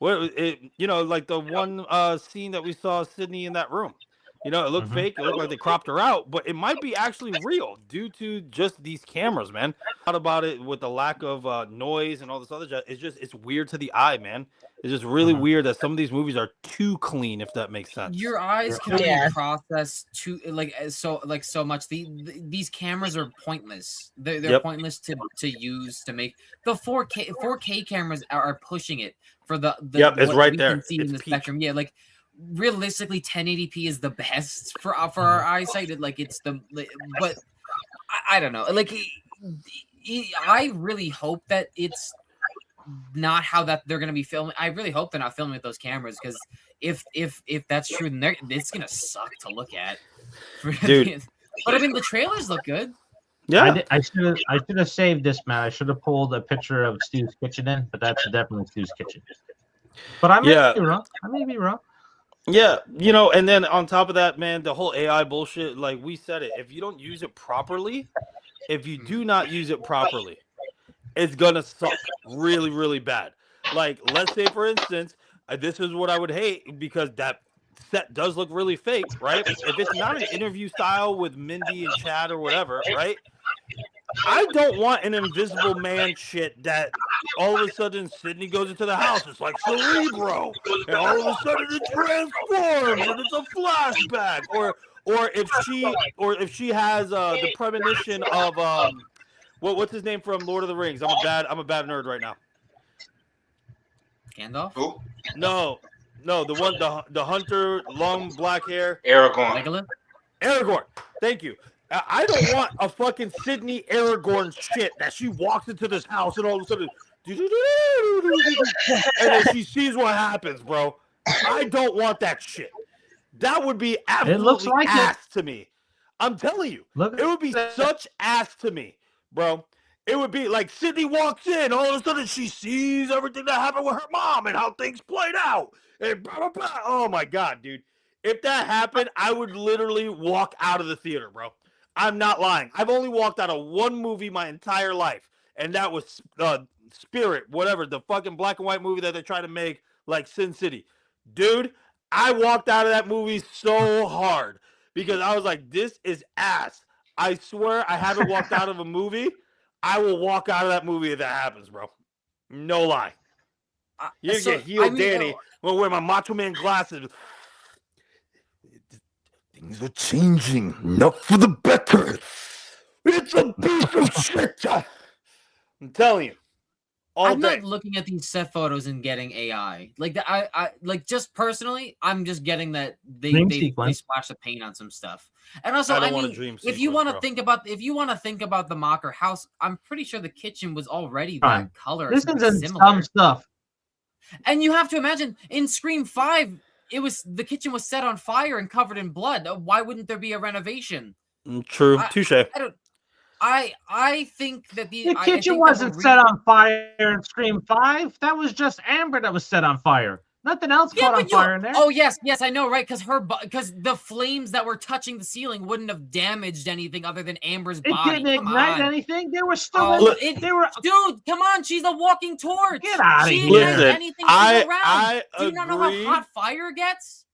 like the one scene that we saw Sydney in that room. You know, it looked fake. It looked like they cropped her out, but it might be actually real due to just these cameras, man. Thought about it with the lack of noise and all this other stuff. It's weird to the eye, man. It's just really weird that some of these movies are too clean, if that makes sense. Your eyes can only process so much. These cameras are pointless. They're pointless to use to make the 4K cameras are pushing it for the it's right there. Can see in the spectrum. Yeah, like realistically 1080p is the best for our eyesight. But I don't know. Like, I really hope that it's not how that they're going to be filming. I really hope they're not filming with those cameras, because if that's true, then it's going to suck to look at. Dude. But I mean, the trailers look good. Yeah, I should have saved this, man. I should have pulled a picture of Stu's kitchen in, but that's definitely Stu's kitchen. But I may be wrong. Yeah, you know, and then on top of that, man, the whole AI bullshit, like we said it, if you don't use it properly, if you do not use it properly, it's gonna suck really, really bad. Like, let's say, for instance, this is what I would hate, because that set does look really fake, right? If it's not an interview style with Mindy and Chad or whatever, right? I don't want an invisible man shit that all of a sudden Sydney goes into the house. It's like Cerebro, and all of a sudden it transforms and it's a flashback. Or if she has the premonition of what's his name from Lord of the Rings? I'm a bad nerd right now. Gandalf? Who? No, the hunter, long black hair. Aragorn. Aragorn. Thank you. I don't want a fucking Sydney Aragorn shit that she walks into this house and all of a sudden, and then she sees what happens, bro. I don't want that shit. That would be absolutely ass to me. I'm telling you, it would be such ass to me, bro. It would be like Sydney walks in, all of a sudden she sees everything that happened with her mom and how things played out. And blah, blah, blah. Oh my God, dude. If that happened, I would literally walk out of the theater, bro. I'm not lying. I've only walked out of one movie my entire life, and that was Spirit, whatever, the fucking black and white movie that they try to make like Sin City. Dude, I walked out of that movie so hard because I was like, this is ass. I swear I haven't walked out of a movie. I will walk out of that movie if that happens, bro. No lie. You get healed, Danny. I'm going to wear my Macho Man glasses. Things are changing, not for the better. It's a piece of shit. I'm telling you, I'm day. not looking at these set photos and getting AI. Like I like just personally, I'm just getting that they splash the paint on some stuff. And also, I don't I want a mean, dream if you sequence, want to bro. think about the Mocker house, I'm pretty sure the kitchen was already that color. This something is similar. some stuff. And you have to imagine in Scream 5, the kitchen was set on fire and covered in blood. Why wouldn't there be a renovation? True. Touche. I think that the kitchen wasn't set on fire in Scream 5. That was just Amber that was set on fire. Nothing else caught on fire in there. Oh yes, I know, right? Because the flames that were touching the ceiling wouldn't have damaged anything other than Amber's body. It didn't ignite anything. They were still. Dude, come on! She's a walking torch. Get out of here! Listen, anything I Do you not know how hot fire gets?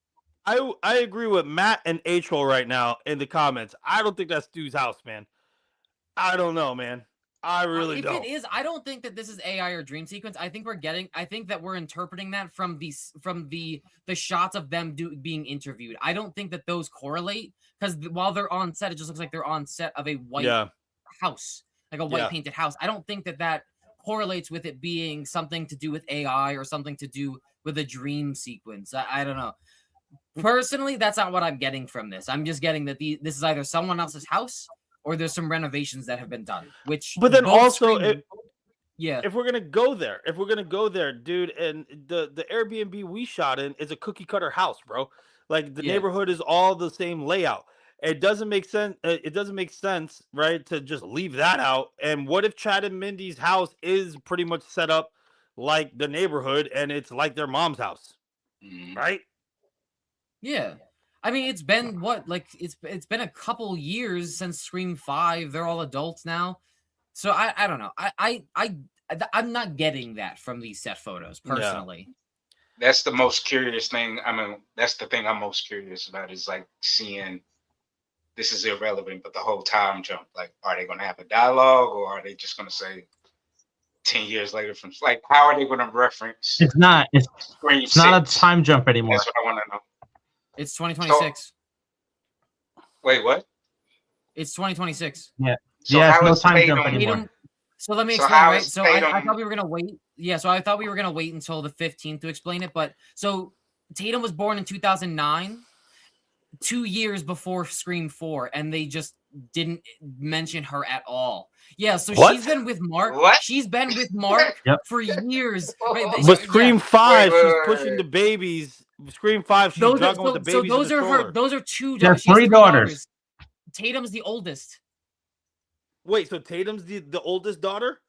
I agree with Matt and H-Hole right now in the comments. I don't think that's Stu's house, man. I don't know, man. I really don't. If it is, I don't think that this is AI or dream sequence. I think that we're interpreting that from the shots of them being interviewed. I don't think that those correlate because while they're on set, it just looks like they're on set of a white house, like a white painted house. I don't think that correlates with it being something to do with AI or something to do with a dream sequence. I don't know. Personally, that's not what I'm getting from this. I'm just getting that this is either someone else's house or there's some renovations that have been done. But then also, if we're gonna go there, dude, and the Airbnb we shot in is a cookie cutter house, bro. Like the neighborhood is all the same layout. It doesn't make sense. It doesn't make sense, right, to just leave that out. And what if Chad and Mindy's house is pretty much set up like the neighborhood, and it's like their mom's house, right? Yeah. I mean, it's been it's been a couple years since Scream 5. They're all adults now, so I don't know. I'm not getting that from these set photos personally. That's the most curious thing. I mean, that's the thing I'm most curious about is like seeing. This is irrelevant, but the whole time jump. Like, are they going to have a dialogue, or are they just going to say 10 years later from like how are they going to reference? It's not. Scream it's not a time jump anymore. That's what I want to know. It's 2026. Wait, what? It's 2026. Yeah. So yeah, how no is time Tatum, jump anymore. So let me explain, right? So I thought we were gonna wait. Yeah, so I thought we were gonna wait until the 15th to explain it. But so Tatum was born in 2009, 2 years before Scream 4, and they just didn't mention her at all. Yeah, so she's been with Mark. What? She's been with Mark for years. But Scream 5, she's pushing the babies. Scream 5, she's juggling with the babies. So those are her. Those are two. There's 3 daughters. Tatum's the oldest. Wait, so Tatum's the oldest daughter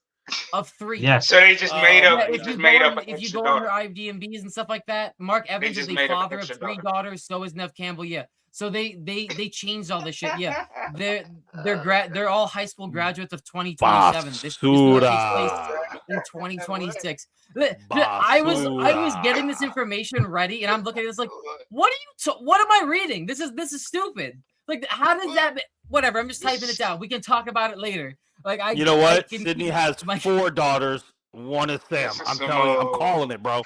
of 3. Yes. So they just made up. If you go on her IMDb's and stuff like that, Mark Evans is the father of 3 daughters. So is Nev Campbell. Yeah. So they changed all this shit. Yeah. They're all high school graduates of 2027. This takes place in 2026. I was getting this information ready, and I'm looking at this like, what am I reading? This is stupid. Like, how does that? Whatever. I'm just typing it down. We can talk about it later. Like, you know what? Sydney has 4 daughters. One is Sam. I'm telling you, I'm calling it, bro.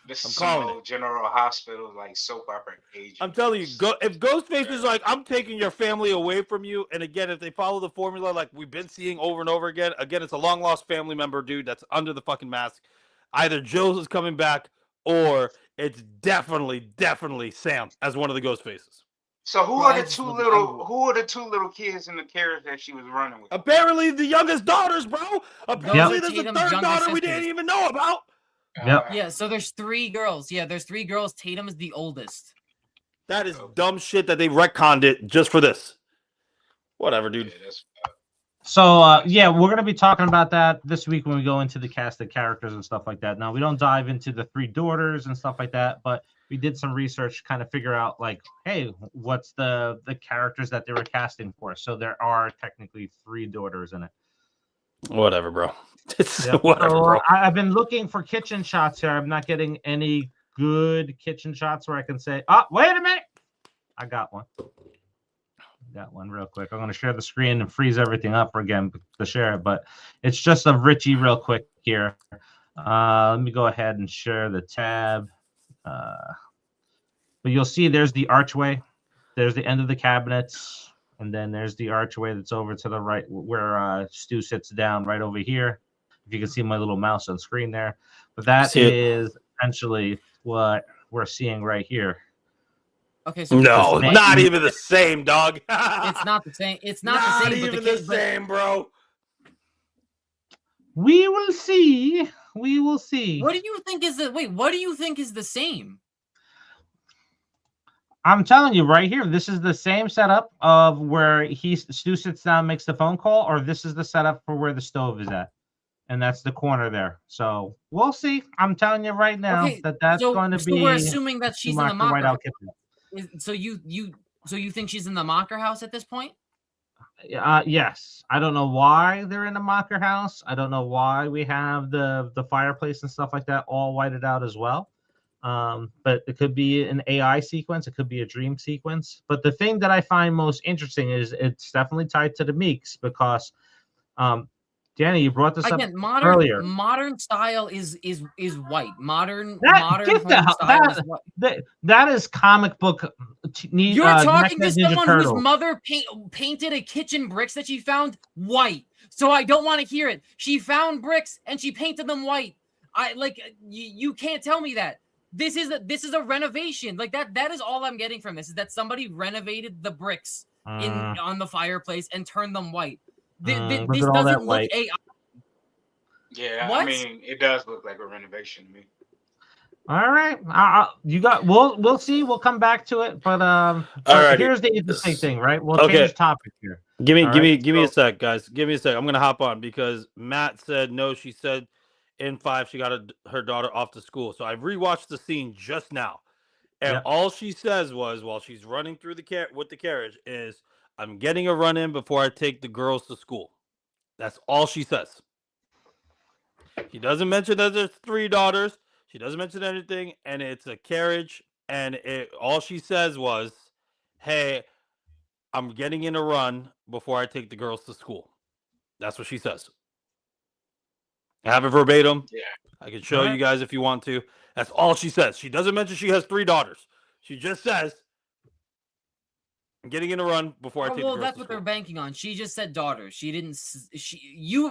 This is some General Hospital like soap opera agent. I'm telling you, if Ghostface is like, I'm taking your family away from you, and again, if they follow the formula like we've been seeing over and over again, it's a long lost family member, dude, that's under the fucking mask. Either Jules is coming back, or it's definitely Sam as one of the Ghostfaces. So who are the two little kids in the carriage that she was running with? Apparently the youngest daughters, bro. Apparently there's a third daughter we didn't even know about. Yeah, so there's 3 girls. Yeah, there's 3 girls. Tatum is the oldest. That is dumb shit that they retconned it just for this. Whatever, dude. So, yeah, we're going to be talking about that this week when we go into the cast of characters and stuff like that. Now, we don't dive into the 3 daughters and stuff like that, but we did some research to kind of figure out, like, hey, what's the characters that they were casting for? So there are technically 3 daughters in it. Whatever, bro. Whatever, bro. I've been looking for kitchen shots here. I'm not getting any good kitchen shots where I can say, oh, wait a minute. I got one. Real quick. I'm going to share the screen and freeze everything up again to share it, but it's just of Richie real quick here. Let me go ahead and share the tab. But you'll see there's the archway. There's the end of the cabinets. And then there's the archway that's over to the right where Stu sits down right over here. If you can see my little mouse on screen there, but that See it. is essentially what we're seeing right here. Okay, so No, What? not even the same, dog. it's not the same. It's not the same. even but the same, bro. We will see. We will see. What do you think is the wait? What do you think is the same? I'm telling you right here, this is the same setup of where Stu sits down, makes the phone call, or this is the setup for where the stove is at, and that's the corner there. So we'll see. I'm telling you right now that's going to be. So we're assuming that she's in the Schumacher Mocker. Whiteout kitchen. So you think she's in the Mocker house at this point? Yes. I don't know why they're in the Mocker house. I don't know why we have the fireplace and stuff like that all whited out as well. But it could be an AI sequence. It could be a dream sequence. But the thing that I find most interesting is it's definitely tied to the Meeks because, Danny, you brought this up earlier. Modern style is white. Modern That is white. That is comic book. You're talking to someone whose mother painted a kitchen bricks that she found white. So I don't want to hear it. She found bricks and she painted them white. You can't tell me that. This is a renovation. Like that is all I'm getting from this is that somebody renovated the bricks on the fireplace and turned them white. This doesn't look AI. Yeah, what? I mean, it does look like a renovation to me. All right, we'll see. We'll come back to it, but here's the interesting thing, right? We'll change topic here. Give me a sec, guys. Give me a sec. I'm gonna hop on because Matt said no. She said in 5 she got her daughter off to school. So I rewatched the scene just now, and all she says was while she's running through with the carriage is, "I'm getting a run in before I take the girls to school." That's all she says. She doesn't mention that there's 3 daughters. She doesn't mention anything, and it's a carriage. And all she says was, "Hey, I'm getting in a run before I take the girls to school." That's what she says. I have it verbatim. Yeah, I can show you guys if you want to. That's all she says. She doesn't mention she has 3 daughters. She just says, "I'm getting in a run before I take the girls to that's school." what they're banking on. She just said daughters. She didn't.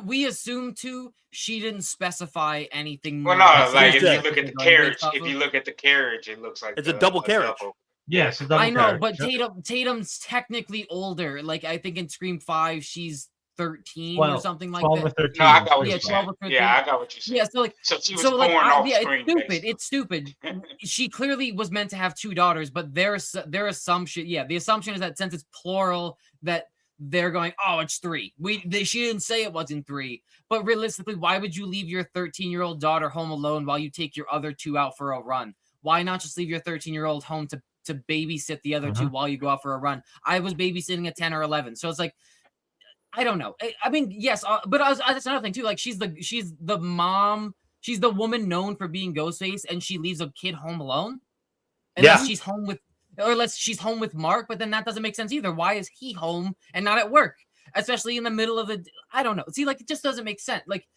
We assumed to. She didn't specify anything more. Well, no, like if you look at the carriage, it looks like it's a double carriage. Yes, I know, but Tatum's technically older. Like I think in Scream 5, she's 13 or something like 12 that. Or 13. No, I got what you're 12 or 13. Yeah, I got what you're saying. Yeah, so she was born off screen. It's stupid. She clearly was meant to have 2 daughters, but their assumption, the assumption is that since it's plural, that they're going, oh, it's 3. She didn't say it wasn't 3, but realistically, why would you leave your 13-year-old daughter home alone while you take your other 2 out for a run? Why not just leave your 13-year-old home to babysit the other 2 while you go out for a run? I was babysitting at 10 or 11, so it's like, I don't know. I mean, yes, but that's another thing too. Like she's the mom. She's the woman known for being Ghostface, and she leaves a kid home alone. Unless she's home with Mark, but then that doesn't make sense either. Why is he home and not at work? Especially in the middle of the. I don't know. See, like it just doesn't make sense. Like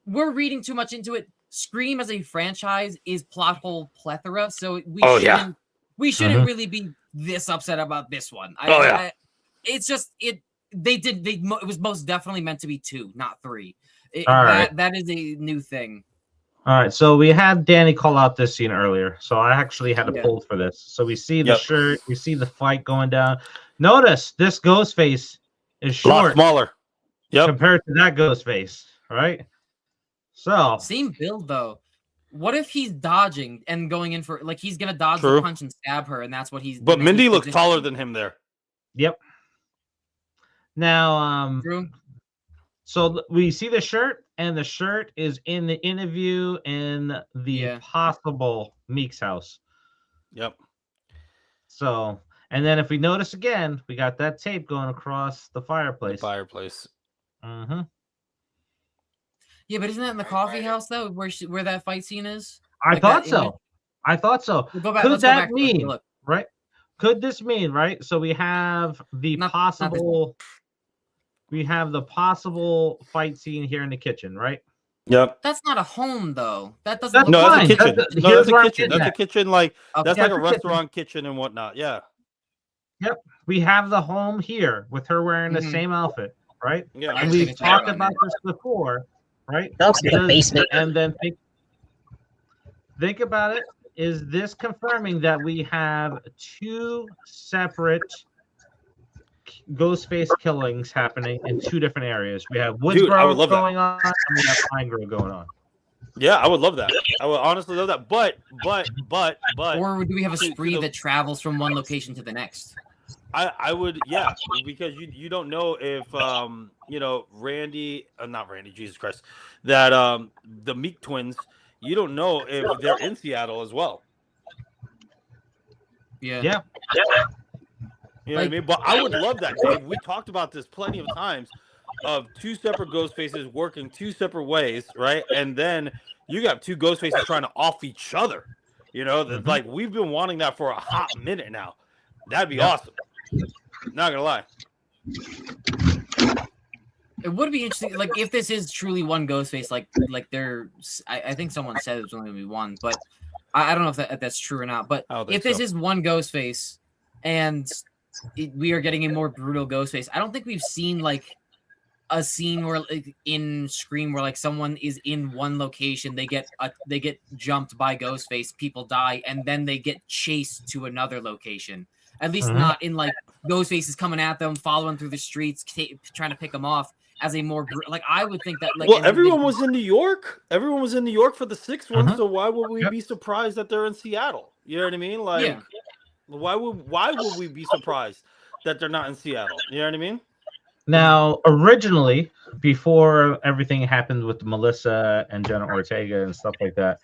we're reading too much into it. Scream as a franchise is plot hole plethora, so we shouldn't really be this upset about this one. It's just it. It was most definitely meant to be 2, not 3. That is a new thing. All right, so we had Danny call out this scene earlier, so I actually had to pull for this. So we see the shirt, we see the fight going down. Notice this Ghostface is short, a lot smaller, compared to that Ghostface, right? So same build though. What if he's dodging and going in for he's gonna dodge the punch and stab her, and that's what he's. But Mindy looks taller than him there. Yep. Now, so we see the shirt, and the shirt is in the interview in the possible Meek's house. Yep. So, and then if we notice again, we got that tape going across the fireplace. Mm-hmm. Yeah, but isn't that in the coffee house though, where that fight scene is? I thought so. Go back, Could that mean right? Could this mean right? So we have the possible. We have the possible fight scene here in the kitchen, right? Yep. That's not a home, though. That doesn't. That's a kitchen. That's a kitchen. That's a kitchen. That's like a restaurant kitchen and whatnot. Yeah. Yep. We have the home here with her wearing the same outfit, right? Yeah. And we've talked about this before, right? That looks like a basement. And then think about it. Is this confirming that we have two separate Ghostface killings happening in two different areas? We have Dude, I would Woodsboro love that. going on, and we have Pine Grove going on. Yeah, I would love that. I would honestly love that. But. Or do we have a to spree the- that travels from one location to the next? I would, yeah, because you don't know if Randy, not Randy, Jesus Christ, that the Meek twins, you don't know if they're in Seattle as well. Yeah. Yeah. You know what I mean? But I would love that, Dave. We talked about this plenty of times of two separate ghost faces working two separate ways, right? And then you got two ghost faces trying to off each other. You know, like we've been wanting that for a hot minute now. That'd be awesome. Not gonna lie. It would be interesting, like if this is truly one Ghostface, like I think someone said it was only gonna be one, but I don't know if that's true or not. But if this is one Ghostface, and we are getting a more brutal Ghostface, I don't think we've seen like a scene where like, in Scream where like someone is in one location, they get jumped by Ghostface, people die, and then they get chased to another location. At least not in like Ghostface is coming at them, following through the streets, trying to pick them off. As a more like, I would think that like. Well, everyone was in New York. Everyone was in New York for the sixth one. So why would we be surprised that they're in Seattle? You know what I mean? Like, why would we be surprised that they're not in Seattle? You know what I mean? Now, originally, before everything happened with Melissa and Jenna Ortega and stuff like that,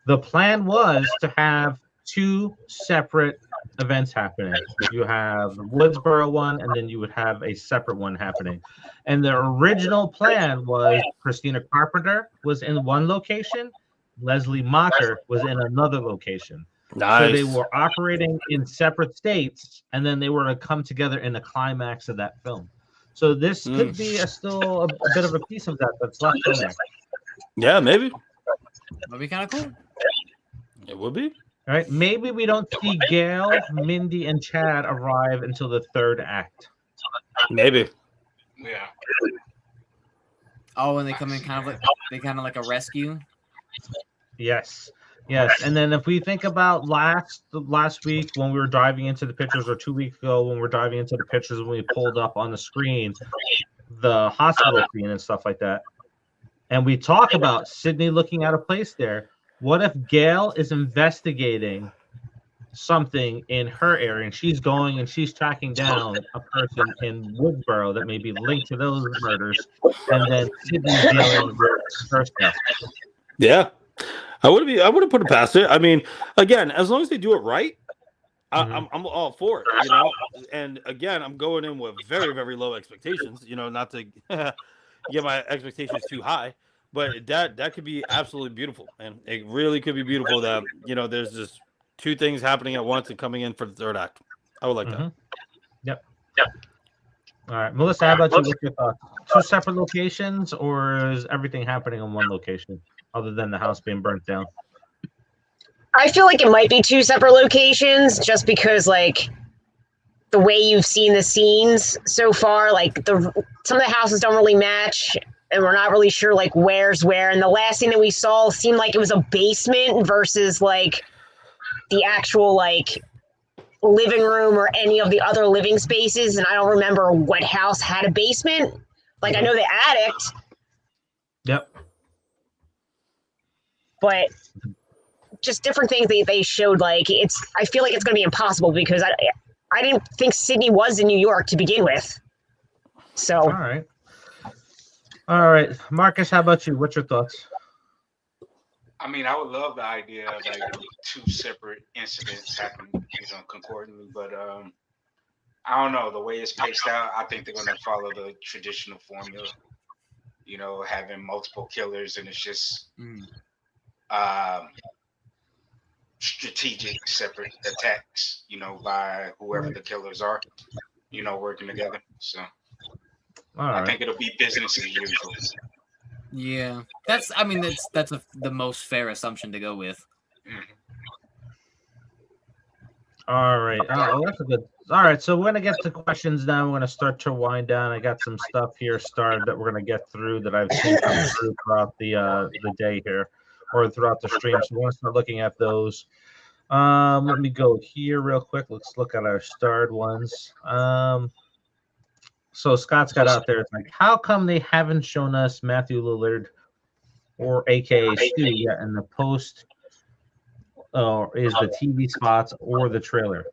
the plan was to have two separate events happening. You have the Woodsboro one, and then you would have a separate one happening. And the original plan was Christina Carpenter was in one location, Leslie Mocker was in another location. Nice. So they were operating in separate states, and then they were to come together in the climax of that film. So this could be still a bit of a piece of that that's left in there. Yeah, maybe. That'd be kind of cool. It would be. All right, maybe we don't see Gail, Mindy, and Chad arrive until the third act. Maybe. Yeah. Oh, and they come in kind of like a rescue. Yes. And then if we think about last week when we were driving into the pictures, or 2 weeks ago when we were driving into the pictures, when we pulled up on the screen the hospital scene and stuff like that, and we talk about Sydney looking at a place there. What if Gail is investigating something in her area, and she's going and she's tracking down a person in Woodsboro that may be linked to those murders, and then Sydney's dealing with her stuff? Yeah, I wouldn't put it past it. I mean, again, as long as they do it right, I'm all for it. You know, and again, I'm going in with very, very low expectations. You know, not to get my expectations too high. But that could be absolutely beautiful, and it really could be beautiful that there's just two things happening at once and coming in for the third act. I would like that. Yep. All right, Melissa, how about you? What's your thoughts? Two separate locations, or is everything happening in one location, other than the house being burnt down? I feel like it might be two separate locations, just because like the way you've seen the scenes so far, like some of the houses don't really match. And we're not really sure like where's where. And the last thing that we saw seemed like it was a basement versus like the actual like living room or any of the other living spaces. And I don't remember what house had a basement. Like I know the attic. Yep. But just different things they showed. Like I feel like it's going to be impossible because I didn't think Sydney was in New York to begin with. So. All right, Marcus, how about you? What's your thoughts? I mean, I would love the idea of like two separate incidents happening, concordantly. But I don't know, the way it's paced out. I think they're going to follow the traditional formula. Having multiple killers, and it's just strategic separate attacks. By whoever the killers are. Working together. So. I think it'll be business as usual. Yeah, that's the most fair assumption to go with. All right. Oh, that's a good. All right. So we're gonna get to questions now. We're gonna start to wind down. I got some stuff here started that we're gonna get through that I've seen come through throughout the day here, or throughout the stream. So we're gonna start looking at those. Let me go here real quick. Let's look at our starred ones. So Scott's got out there. It's like, how come they haven't shown us Matthew Lillard or AKA Stu yet in the post? Is the TV spots or the trailer?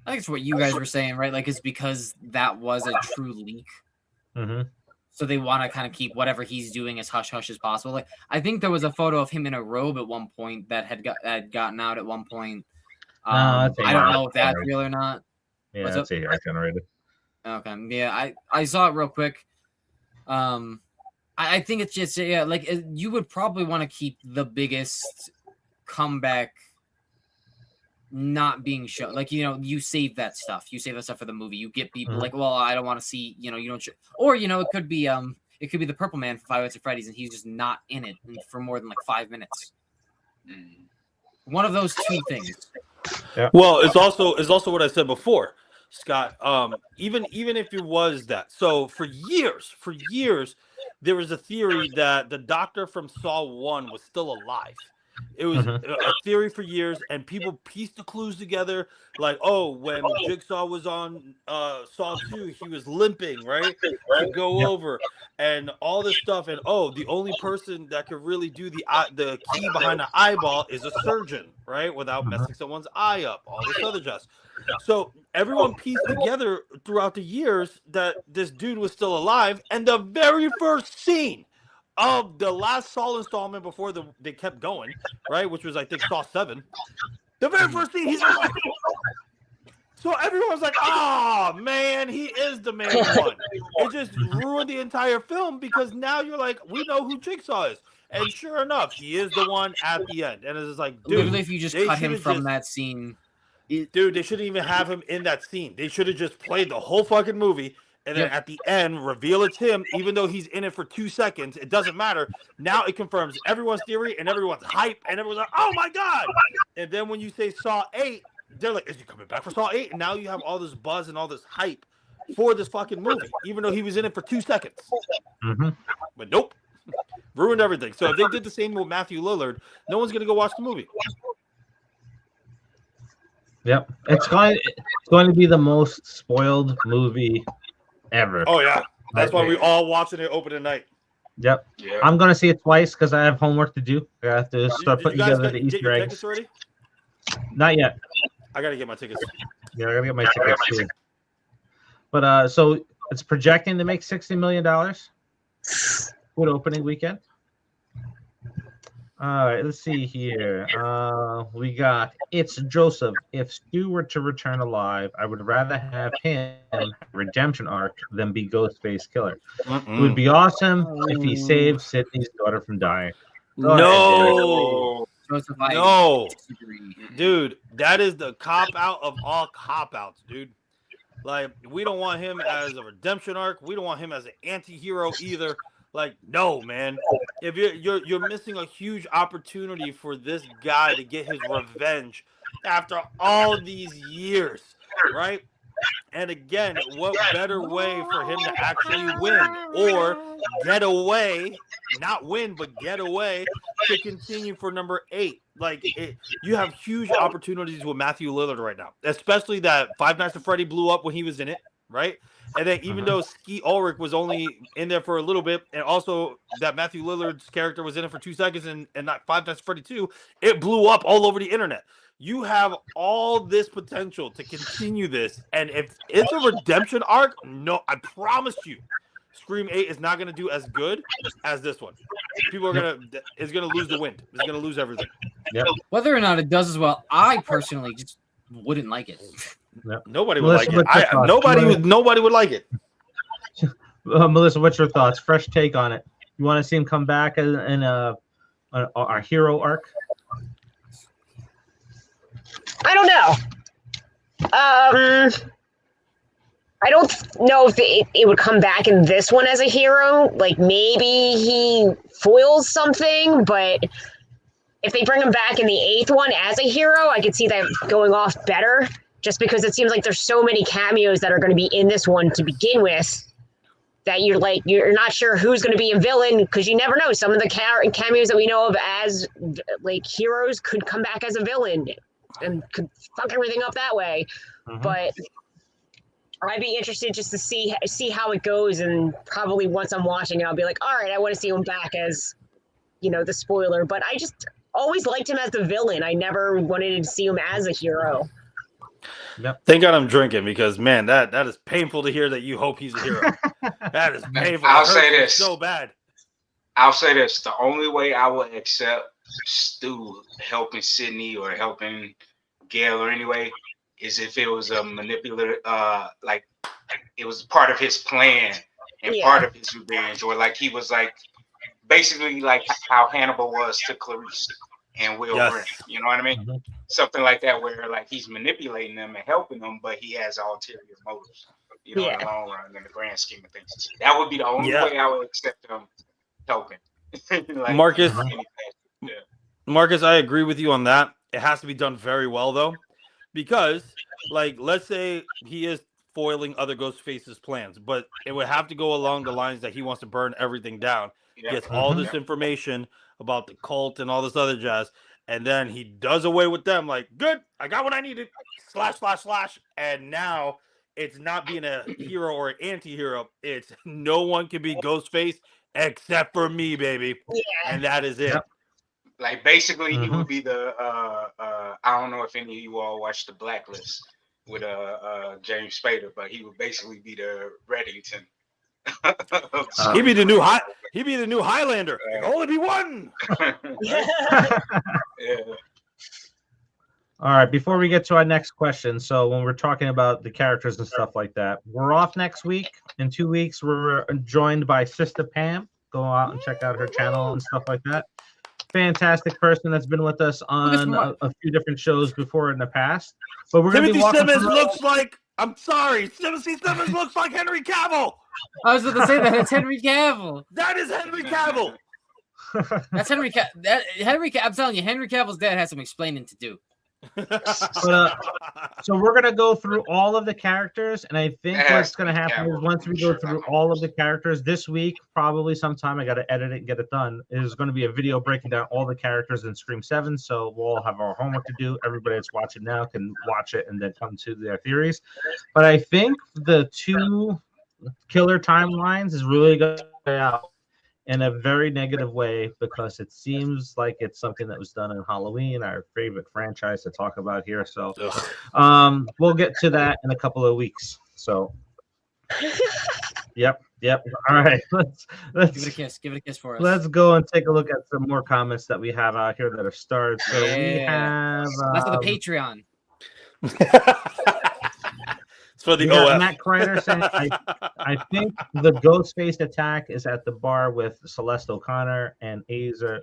I think it's what you guys were saying, right? Like, it's because that was a true leak. Mm-hmm. So they want to kind of keep whatever he's doing as hush hush as possible. Like, I think there was a photo of him in a robe at one point that had gotten out at one point. I don't know if that's real or not. Yeah, that's AI generated. Okay, yeah, I saw it real quick. I think it's just like you would probably want to keep the biggest comeback not being shown. Like, you save that stuff. You save that stuff for the movie. You get people like, well, I don't want to see, you don't or it could be the Purple Man from Five Nights at Freddy's and he's just not in it for more than like 5 minutes. One of those two things. Yeah. Well, it's also what I said before, Scott. Even if it was that. So for years, there was a theory that the doctor from Saw 1 was still alive. It was a theory for years, and people pieced the clues together. Like, oh, when Jigsaw was on Saw 2, he was limping, right, to go over, and all this stuff. And the only person that could really do the key behind the eyeball is a surgeon, right, without messing someone's eye up. All this other jazz. So everyone pieced together throughout the years that this dude was still alive, and the very first scene of the last Saw installment before they kept going, right, which was, I think, Saw 7, the very first scene, he's alive. So everyone was like, oh, man, he is the main one. It just ruined the entire film because now you're like, we know who Jigsaw is. And sure enough, he is the one at the end. And it's like, dude, literally, if you just cut him from that scene. Dude, they shouldn't even have him in that scene. They should have just played the whole fucking movie. And then at the end, reveal it's him, even though he's in it for 2 seconds. It doesn't matter. Now it confirms everyone's theory and everyone's hype. And everyone's like, oh, my God. And then when you say Saw 8, they're like, is he coming back for Saw 8? And now you have all this buzz and all this hype for this fucking movie, even though he was in it for 2 seconds. But nope. Ruined everything. So if they did the same with Matthew Lillard, no one's going to go watch the movie. Yep. It's going to be the most spoiled movie ever. Oh, yeah. That's why we all watching it opening night. Yep. Yeah. I'm going to see it twice because I have homework to do. I have to start putting together the Easter eggs. Already? Not yet. I got to get my tickets. Yeah, I got to get my tickets too. But so it's projecting to make $60 million. Good opening weekend. All right, let's see here. We got It's Joseph. If Stu were to return alive, I would rather have him redemption arc than be Ghostface Killer. It would be awesome if he saved Sydney's daughter from dying. No, dude, that is the cop out of all cop outs, dude. Like, we don't want him as a redemption arc. We don't want him as an anti-hero either. Like, no, man. If you're missing a huge opportunity for this guy to get his revenge after all these years, right? And again, what better way for him to actually win or get away, not win, but get away to continue for number 8? Like, you have huge opportunities with Matthew Lillard right now, especially that Five Nights at Freddy blew up when he was in it, right? And then even though Skeet Ulrich was only in there for a little bit, and also that Matthew Lillard's character was in it for 2 seconds and not Five Nights at Freddy 2, it blew up all over the internet. You have all this potential to continue this, and if it's a redemption arc, no, I promise you, Scream 8 is not going to do as good as this one. People are it's going to lose the wind. It's going to lose everything. Yep. Whether or not it does as well, I personally just wouldn't like it. Yep. Nobody would like it. Nobody would like it. Melissa, what's your thoughts? Fresh take on it. You want to see him come back in our hero arc? I don't know. I don't know if it would come back in this one as a hero. Like, maybe he foils something, but if they bring him back in the 8th one as a hero, I could see that going off better. Just because it seems like there's so many cameos that are going to be in this one to begin with, that you're not sure who's going to be a villain, because you never know. Some of the cameos that we know of as like heroes could come back as a villain and could fuck everything up that way. But I'd be interested just to see how it goes, and probably once I'm watching it, I'll be like, all right, I want to see him back as, the spoiler. But I just always liked him as the villain. I never wanted to see him as a hero. Yep. Thank God I'm drinking, because man, that is painful to hear that you hope he's a hero. That is painful. I'll say this so bad. I'll say this: the only way I would accept Stu helping Sydney or helping Gail or anyway is if it was a manipulative, like it was part of his plan and part of his revenge, or like he was like basically like how Hannibal was to Clarice and Will Grant. You know what I mean? Something like that, where like he's manipulating them and helping them, but he has ulterior motives. In the long run, in the grand scheme of things, that would be the only way I would accept him helping. Like, Marcus, Marcus, I agree with you on that. It has to be done very well, though, because, like, let's say he is foiling other Ghostface's plans, but it would have to go along the lines that he wants to burn everything down. He gets all this information about the cult and all this other jazz, and then he does away with them. Like, good, I got what I needed. ///. And now it's not being a hero or an anti-hero. It's no one can be Ghostface except for me, baby. And that is it. Like, basically, he would be the I don't know if any of you all watched The Blacklist with James Spader, but he would basically be the Reddington. He'd be the new Highlander. There can only be one. All right, before we get to our next question, so when we're talking about the characters and stuff like that, we're off next week. In 2 weeks, we're joined by Sister Pam. Go out and check out her channel and stuff like that. Fantastic person that's been with us on a few different shows before in the past. But we're going to be walking Simmons looks like, I'm sorry, Timothy Simmons looks like Henry Cavill. I was going to say that. It's Henry Cavill. That is Henry Cavill. That's Henry Cavill. I'm telling you, Henry Cavill's dad has some explaining to do. So we're gonna go through all of the characters, and I think what's gonna happen is once we go through all of the characters this week, probably sometime, I gotta edit it and get it done, is going to be a video breaking down all the characters in Scream 7. So we'll all have our homework to do. Everybody that's watching now can watch it and then come to their theories. But I think the 2 killer timelines is really going to play out in a very negative way, because it seems like it's something that was done in Halloween, our favorite franchise to talk about here. So we'll get to that in a couple of weeks. So yep. All right. Let's give it a kiss for us. Let's go and take a look at some more comments that we have out here that are starred. So we have that's for the Patreon. For the OF. Matt Kreider saying, I think the Ghostface attack is at the bar with Celeste O'Connor and Aza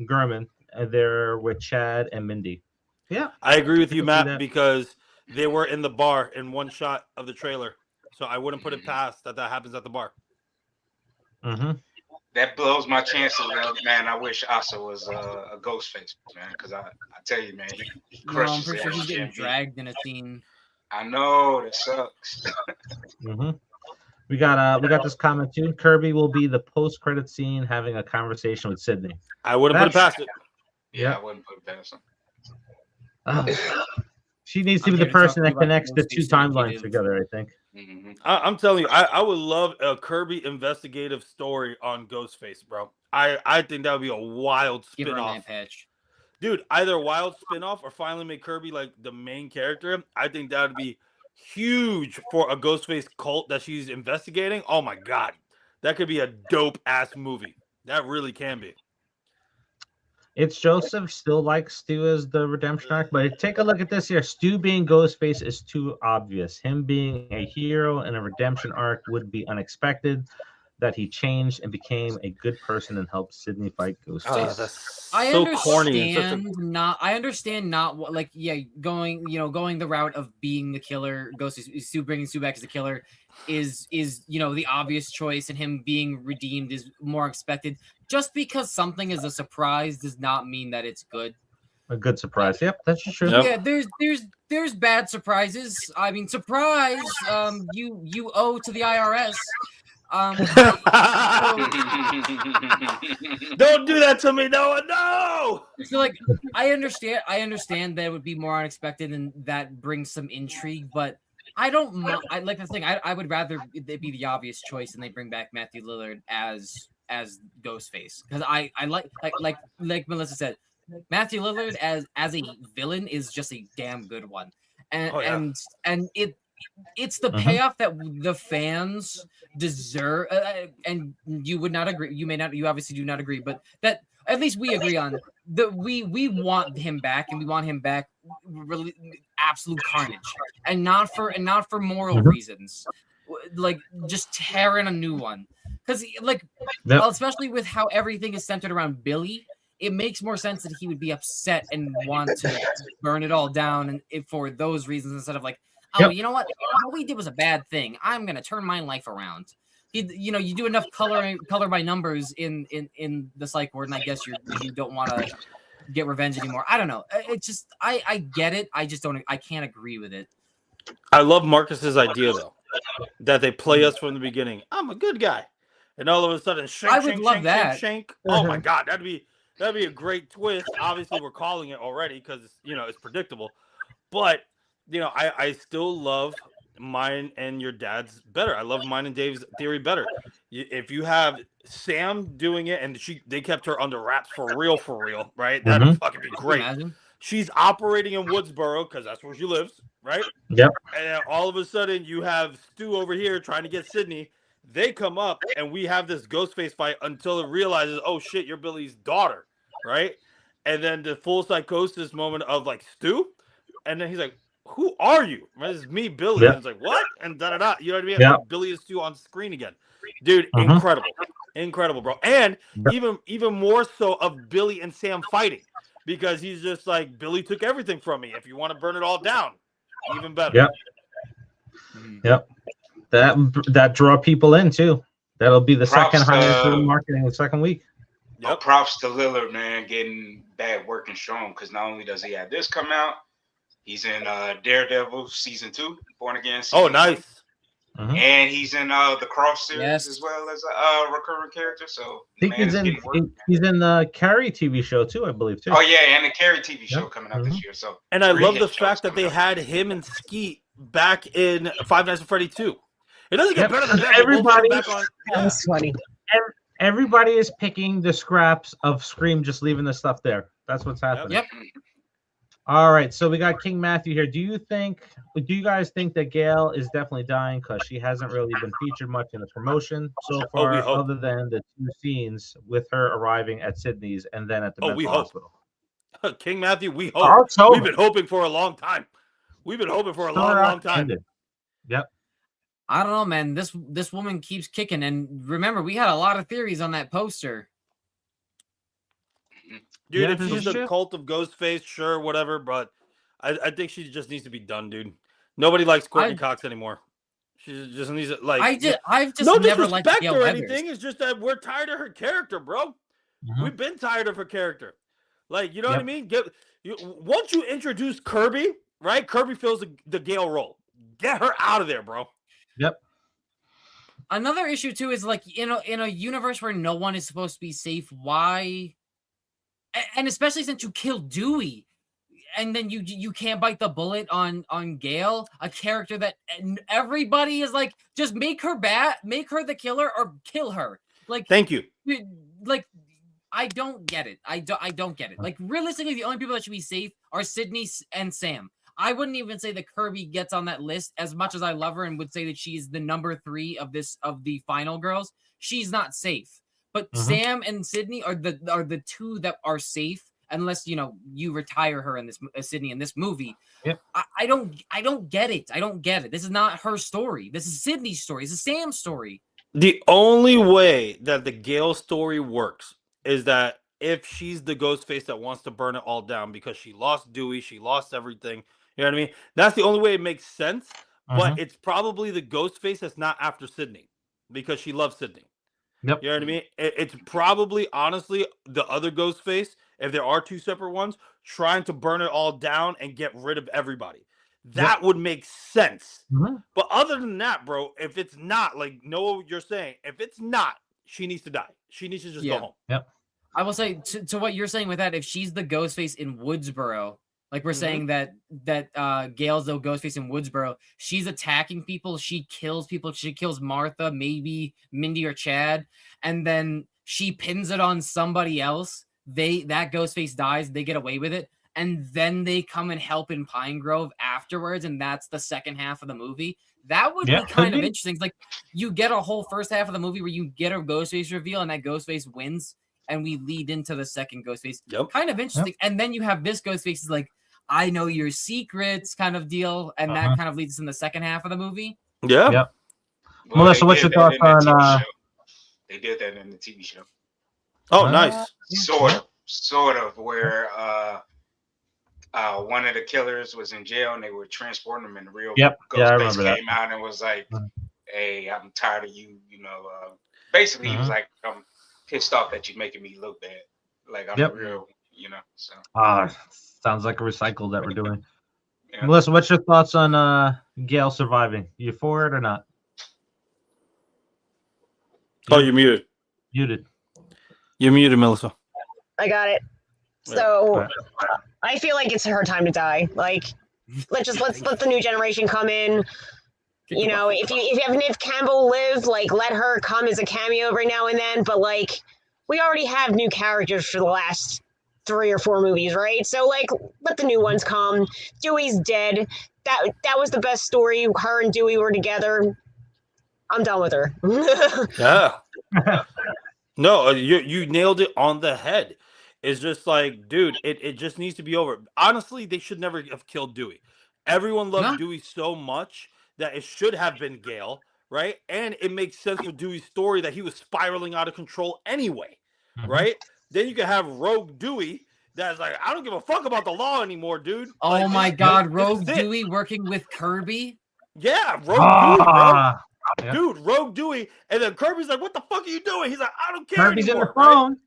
Gurman. They're with Chad and Mindy. Yeah, I agree with you, Matt, because they were in the bar in one shot of the trailer. So I wouldn't put it past that happens at the bar. That blows my chances, man. I wish Asa was a Ghostface, man, because I tell you, man, he crushes. I'm pretty sure he's getting dragged in a scene. I know, that sucks. We got this comment too. Kirby will be the post-credit scene having a conversation with Sydney. I wouldn't put it past it. Yeah, I wouldn't put it past him. She needs to be the person that connects the 2 timelines together, I think. I'm telling you, I would love a Kirby investigative story on Ghostface, bro. I think that would be a wild spin-off. Dude, either a wild spin-off or finally make Kirby like the main character. I think that would be huge for a Ghostface cult that she's investigating. Oh my God. That could be a dope-ass movie. That really can be. It's Joseph still likes Stu as the redemption arc, but take a look at this here. Stu being Ghostface is too obvious. Him being a hero and a redemption arc would be unexpected. that he changed and became a good person and helped Sydney fight Ghostface. That's I so understand corny. And such a... not. I understand not what like going the route of being the killer. Bringing Sue back as the killer is the obvious choice, and him being redeemed is more expected. Just because something is a surprise does not mean that it's good. A good surprise. Yep, that's true. Yeah, there's bad surprises. I mean, surprise. You owe to the IRS. Don't do that to me, Noah. No. So like, I understand that it would be more unexpected and that brings some intrigue, but I don't. I like the thing. I would rather it be the obvious choice and they bring back Matthew Lillard as Ghostface, because I like Melissa said, Matthew Lillard as a villain is just a damn good one, and it's the payoff that the fans deserve, and you would not agree. You may not. You obviously do not agree, but that at least we agree on that. We want him back, and we want him back really absolute carnage, and not for moral reasons, like just tearing a new one. Because well, especially with how everything is centered around Billy, it makes more sense that he would be upset and want to burn it all down, and for those reasons instead of like, oh, you know what we did was a bad thing. I'm gonna turn my life around. You do enough color by numbers in the psych ward, and I guess you don't want to get revenge anymore. I don't know. It's just I get it. I just don't. I can't agree with it. I love Marcus's idea though, that they play us from the beginning. I'm a good guy, and all of a sudden, shank. Oh my god, that'd be a great twist. Obviously, we're calling it already because it's predictable, but I still love mine and your dad's better. I love mine and Dave's theory better. If you have Sam doing it and they kept her under wraps for real, right? That'd fucking be great. She's operating in Woodsboro because that's where she lives, right? Yep. And then all of a sudden you have Stu over here trying to get Sydney. They come up and we have this Ghostface fight until it realizes, oh shit, you're Billy's daughter, right? And then the full psychosis moment of like Stu, and then he's like, who are you? This is me, Billy. And it's like, what? And da-da-da. You know what I mean? Yeah. Like Billy is Stu on screen again. Dude, incredible, bro. And even more so of Billy and Sam fighting, because he's just like, Billy took everything from me. If you want to burn it all down, even better. Yep. That draw people in too. That'll be the second highest in marketing the second week. Props to Lillard, man, getting back working strong, because not only does he have this come out, he's in Daredevil season 2, Born Again season 2. Nice. And he's in the Cross series as well as a recurring character. So I think he's in the Carrie TV show too, I believe too. Oh yeah, and the Carrie TV show coming out this year. So and I love the fact that they had him and Skeet back in Five Nights at Freddy 2. It doesn't get better than that. Everybody, that's funny. Everybody is picking the scraps of Scream, just leaving the stuff there. That's what's happening. Yep. All right, so we got King Matthew here. Do you guys think that Gail is definitely dying because she hasn't really been featured much in the promotion so far, other than the 2 scenes with her arriving at Sydney's and then at the mental hospital? King Matthew, we hope. We've been hoping for a long time. Yep. I don't know, man. This woman keeps kicking, and remember, we had a lot of theories on that poster. Dude, if she's the cult of Ghostface, sure, whatever, but I think she just needs to be done, dude. Nobody likes Courtney Cox anymore. She just needs to, like... I've just no never liked disrespect or anything. It's just that we're tired of her character, bro. We've been tired of her character. Like, you know what I mean? Once you introduce Kirby, right? Kirby fills the Gale role. Get her out of there, bro. Yep. Another issue, too, is, like, in a universe where no one is supposed to be safe, why... And especially since you killed Dewey, and then you can't bite the bullet on Gale, a character that everybody is like, just make her the killer or kill her. Like, thank you. Like, I don't get it. I don't get it. Like, realistically, the only people that should be safe are Sydney and Sam. I wouldn't even say that Kirby gets on that list, as much as I love her and would say that she's the number 3 of the final girls. She's not safe. But Sam and Sydney are the 2 that are safe, unless you retire her in this Sydney in this movie. Yep. I don't get it. I don't get it. This is not her story. This is Sydney's story. This is Sam's story. The only way that the Gale story works is that if she's the Ghostface that wants to burn it all down because she lost Dewey, she lost everything. You know what I mean? That's the only way it makes sense. But it's probably the Ghostface that's not after Sydney because she loves Sydney. Yep. You know what I mean? It's probably, honestly, the other Ghostface, if there are two separate ones, trying to burn it all down and get rid of everybody. That would make sense. But other than that, bro, if it's not, like Noah, you're saying, if it's not, she needs to die. She needs to just go home. Yep. I will say to what you're saying with that, if she's the Ghostface in Woodsboro, like we're saying that Gale's the Ghostface in Woodsboro, she's attacking people, she kills people, she kills Martha, maybe Mindy or Chad, and then she pins it on somebody else. That Ghostface dies, they get away with it, and then they come and help in Pine Grove afterwards, and that's the second half of the movie. That would be kind of interesting. It's like you get a whole first half of the movie where you get a Ghostface reveal, and that Ghostface wins, and we lead into the second Ghostface. Kind of interesting. And then you have this Ghostface is like, I know your secrets kind of deal, and that kind of leads us in the second half of the movie. Yeah. Yep. Melissa, what's your thoughts on? They did that in the TV show. Oh, nice. Sort of, where one of the killers was in jail and they were transporting him, and the real Ghostface came out and was like, "Hey, I'm tired of you." You know, basically he was like, "I'm pissed off that you're making me look bad. Like I'm real." You know. So. Sounds like a recycle that we're doing. Melissa, what's your thoughts on Gale surviving? You for it or not? Oh, you're muted. Muted. You're muted, Melissa. I got it. So I feel like it's her time to die. Like, let's let the new generation come in. You know, if you have Neve Campbell live, like let her come as a cameo every now and then. But like, we already have new characters for the last 3 or 4 movies, right? So like, let the new ones come. Dewey's dead. That was the best story. Her and Dewey were together. I'm done with her. Yeah. No, you nailed it on the head. It's just like, dude, it just needs to be over. Honestly, they should never have killed Dewey. Everyone loved Dewey so much that it should have been Gale, right? And it makes sense with Dewey's story that he was spiraling out of control anyway, right? Then you can have Rogue Dewey that's like, I don't give a fuck about the law anymore, dude. Oh like, my God, Rogue Dewey working with Kirby? Yeah, Rogue Dewey, bro. Dude, Rogue Dewey, and then Kirby's like, "What the fuck are you doing?" He's like, "I don't care." Kirby's anymore, in the phone. Right?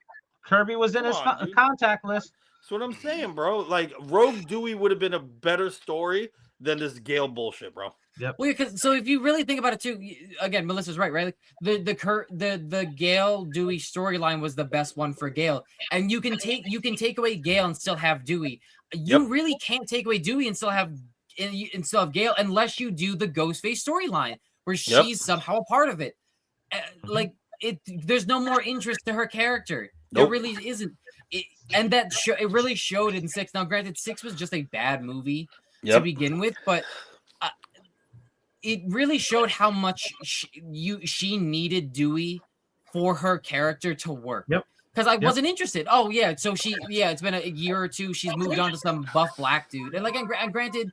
Kirby was in his contact list. That's what I'm saying, bro. Like Rogue Dewey would have been a better story than this Gale bullshit, bro. Yep. Well, so if you really think about it too, again, Melissa's right, right? Like the Gale Dewey storyline was the best one for Gale, and you can take away Gale and still have Dewey. You really can't take away Dewey and still have Gale unless you do the Ghostface storyline, where she's somehow a part of it. Like there's no more interest to her character. There really isn't. And that it really showed in 6. Now, granted, 6 was just a bad movie to begin with, but it really showed how much she needed Dewey for her character to work. Yep. Because I wasn't interested. Oh yeah, so it's been a year or 2. She's moved on to some buff black dude, and like, and granted,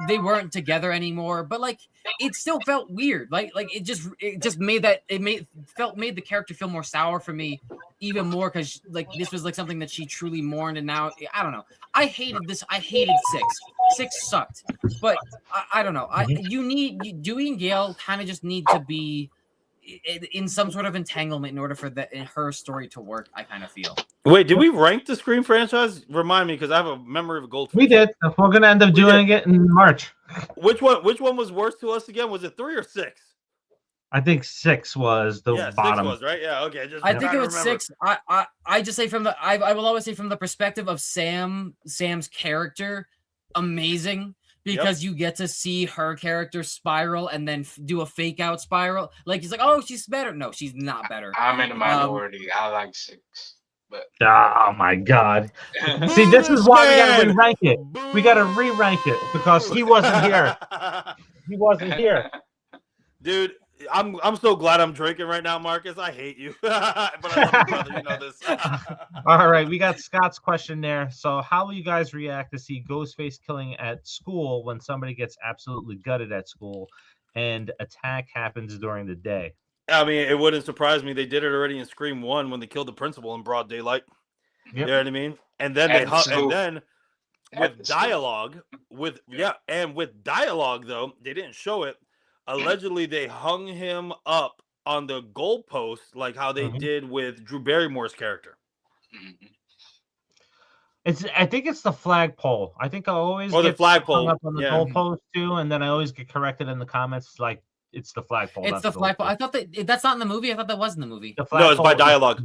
they weren't together anymore. But like, it still felt weird. Like it just made the character feel more sour for me, even more because like this was like something that she truly mourned, and now I don't know. I hated this. I hated 6. 6 sucked, but I don't know. Dewey and Gale kind of just need to be in some sort of entanglement in order for her story to work. I kind of feel. Wait, did we rank the Scream franchise? Remind me, because I have a memory of a Goldfish. We did. We're gonna end up doing it in March. Which one was worse to us again? Was it 3 or 6? I think 6 was the bottom. 6 was right. Yeah, okay. I think it was 6. I just say I will always say from the perspective of Sam's character, amazing. Because you get to see her character spiral and then do a fake out spiral. Like he's like, oh, she's better. No, she's not better. I'm in the minority. I like 6, but oh my God! See, this is why we gotta re-rank it. We gotta re-rank it because he wasn't here. He wasn't here, dude. I'm so glad I'm drinking right now, Marcus. I hate you, but I love you, brother. You know this. All right, we got Scott's question there. So, how will you guys react to see Ghostface killing at school when somebody gets absolutely gutted at school, and attack happens during the day? I mean, it wouldn't surprise me. They did it already in Scream 1 when they killed the principal in broad daylight. Yep. You know what I mean? And then and then with dialogue, with dialogue though, they didn't show it. Allegedly, they hung him up on the goalpost like how they did with Drew Barrymore's character. I think it's the flagpole. I think I always get the flagpole hung up on the goalpost too, and then I always get corrected in the comments like it's the flagpole. It's the flagpole. I thought that's not in the movie. I thought that was in the movie. No, it's by dialogue.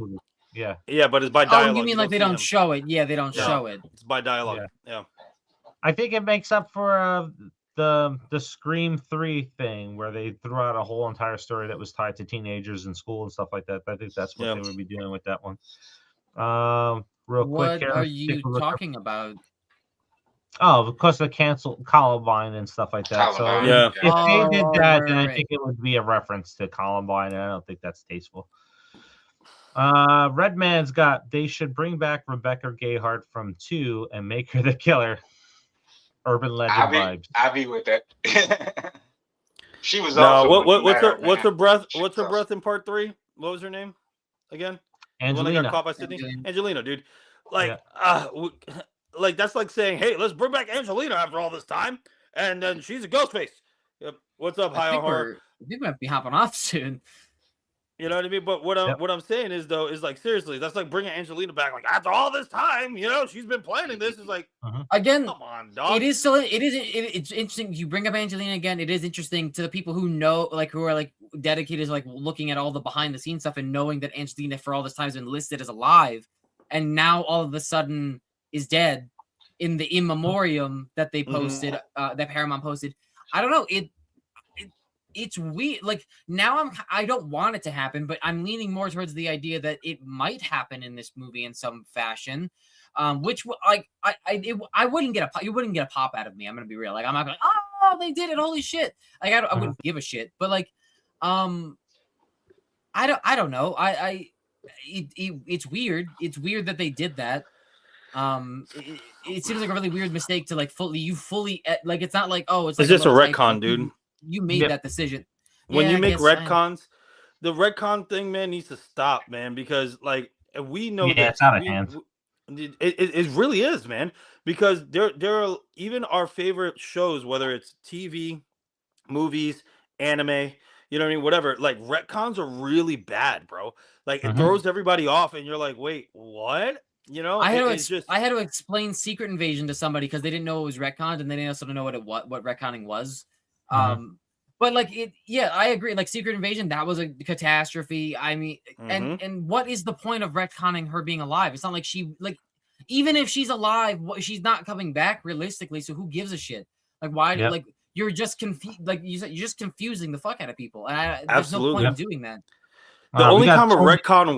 Yeah. Yeah, but it's by dialogue. Oh, you mean like they don't show it? Yeah, they don't show it. It's by dialogue. Yeah. I think it makes up for the Scream 3 thing where they threw out a whole entire story that was tied to teenagers in school and stuff like that. I think that's what they would be doing with that one. Real quick, what are you talking about? Oh, because they canceled Columbine and stuff like that. Columbine, So if they did that, then I think it would be a reference to Columbine, and I don't think that's tasteful. Redman's got they should bring back Rebecca Gayheart from 2 and make her the killer. Urban legend vibes. I'll be with that. She was what's her breath? What's her breath in part 3? What was her name again? Angelina. The one that got caught by Sydney? Angelina, dude. Like, like that's like saying, hey, let's bring back Angelina after all this time, and then she's a Ghostface. Yep. What's up, High on Horror? We might be hopping off soon. You know what I mean? But what I'm saying is though is like seriously, that's like bringing Angelina back. Like after all this time, you know, she's been planning this. Is like again. Come on, dog. It's interesting. You bring up Angelina again. It is interesting to the people who know, like who are like dedicated to like looking at all the behind the scenes stuff and knowing that Angelina for all this time has been listed as alive, and now all of a sudden is dead in the in memoriam that they posted, that Paramount posted. I don't know. It's weird. Like now I don't want it to happen, but I'm leaning more towards the idea that it might happen in this movie in some fashion. Which like I wouldn't get you wouldn't get a pop out of me. I'm gonna be real. Like I'm not like, oh, they did it. Holy shit. Like I wouldn't give a shit. But like I don't know. It's weird. It's weird that they did that. It seems like a really weird mistake to like fully like it's not like it's like just a retcon, dude. You made that decision. When you make retcons, the retcon thing, man, needs to stop, man, because like we know that it's out of hand. It really is, man, because there are even our favorite shows, whether it's TV, movies, anime, you know what I mean, whatever. Like retcons are really bad, bro. Like it throws everybody off, and you're like, wait, what? You know, I had to explain Secret Invasion to somebody because they didn't know it was retconned, and they didn't also know what retconning was. But like I agree. Like Secret Invasion, that was a catastrophe. I mean, and what is the point of retconning her being alive? It's not like even if she's alive, she's not coming back realistically. So who gives a shit? Like why? Like you're just like you said, you're just confusing the fuck out of people. And there's no point in doing that. The only time a retcon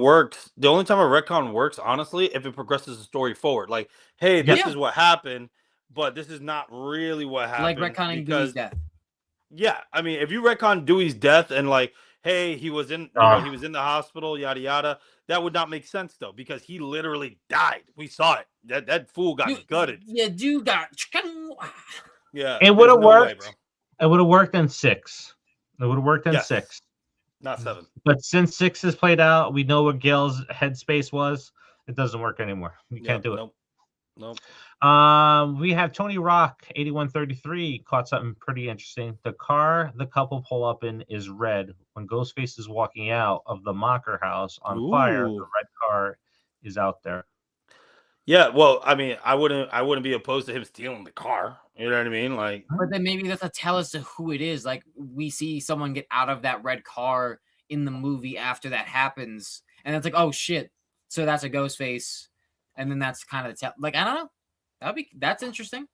works, honestly, if it progresses the story forward. Like, hey, this is what happened, but this is not really what happened. Like retconning Dewey's death. Yeah, I mean, if you retcon Dewey's death and like, hey, he was in he was in the hospital, yada yada, that would not make sense though, because he literally died. We saw it. That fool got gutted. Yeah, dude got. Yeah, it would have worked. It would have worked in 6. It would have worked in 6. Not 7. But since 6 is played out, we know what Gail's headspace was. It doesn't work anymore. You can't do it. Nope. We have Tony Rock 8133 caught something pretty interesting. The car the couple pull up in is red. When Ghostface is walking out of the Mocker house on fire, the red car is out there. Yeah, well, I mean, I wouldn't be opposed to him stealing the car. You know what I mean? Like, but then maybe that's a tell us to who it is. Like, we see someone get out of that red car in the movie after that happens, and it's like, oh shit, so that's a Ghostface, and then that's kind of like, I don't know. That's interesting.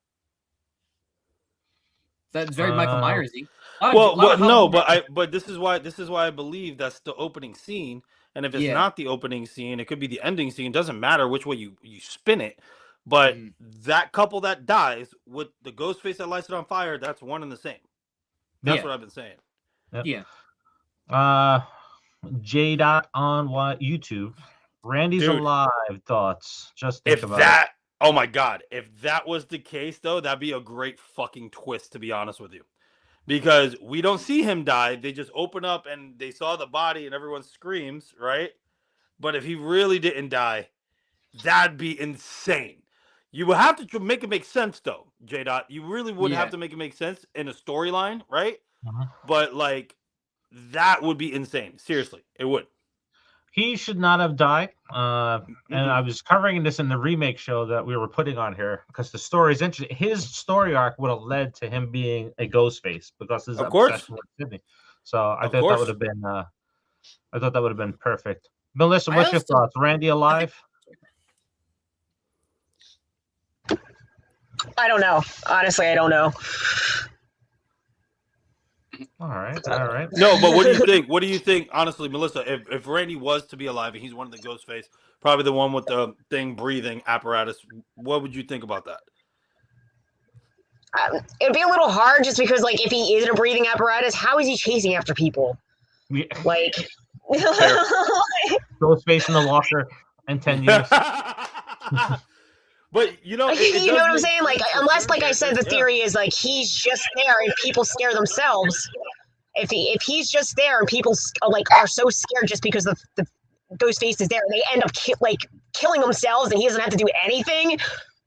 That's very Michael Myers-y. But this is why I believe that's the opening scene. And if it's not the opening scene, it could be the ending scene. It doesn't matter which way you spin it. But that couple that dies with the Ghostface that lights it on fire, that's one and the same. That's what I've been saying. Yep. Yeah. J. on YouTube. Randy's alive. Thoughts? Just think about it. Oh my God. If that was the case, though, that'd be a great fucking twist, to be honest with you. because we don't see him die. They just open up and they saw the body and everyone screams, right? But if he really didn't die, that'd be insane. You would have to make it make sense, though, J. Dot. You really would have to make it make sense in a storyline, right? But like, that would be insane. Seriously, it would. He should not have died. And I was covering this in the remake show that we were putting on here because the story is interesting. His story arc would have led to him being a Ghostface because his obsession with Sydney. So I thought that would have been. I thought that would have been perfect. Melissa, what's your thoughts? Randy alive? I don't know. Honestly, I don't know. All right. No, but what do you think? What do you think, honestly, Melissa? If Randy was to be alive and he's one of the Ghostface, probably the one with the thing breathing apparatus, what would you think about that? It'd be a little hard just because, like, if he is in a breathing apparatus, how is he chasing after people? Yeah. Like, Ghostface in the locker in 10 years. But you know, you know what I'm saying? Like, unless, like I said, the theory is like he's just there and people scare themselves. If he's just there and people like are so scared just because the Ghostface is there, and they end up killing themselves, and he doesn't have to do anything.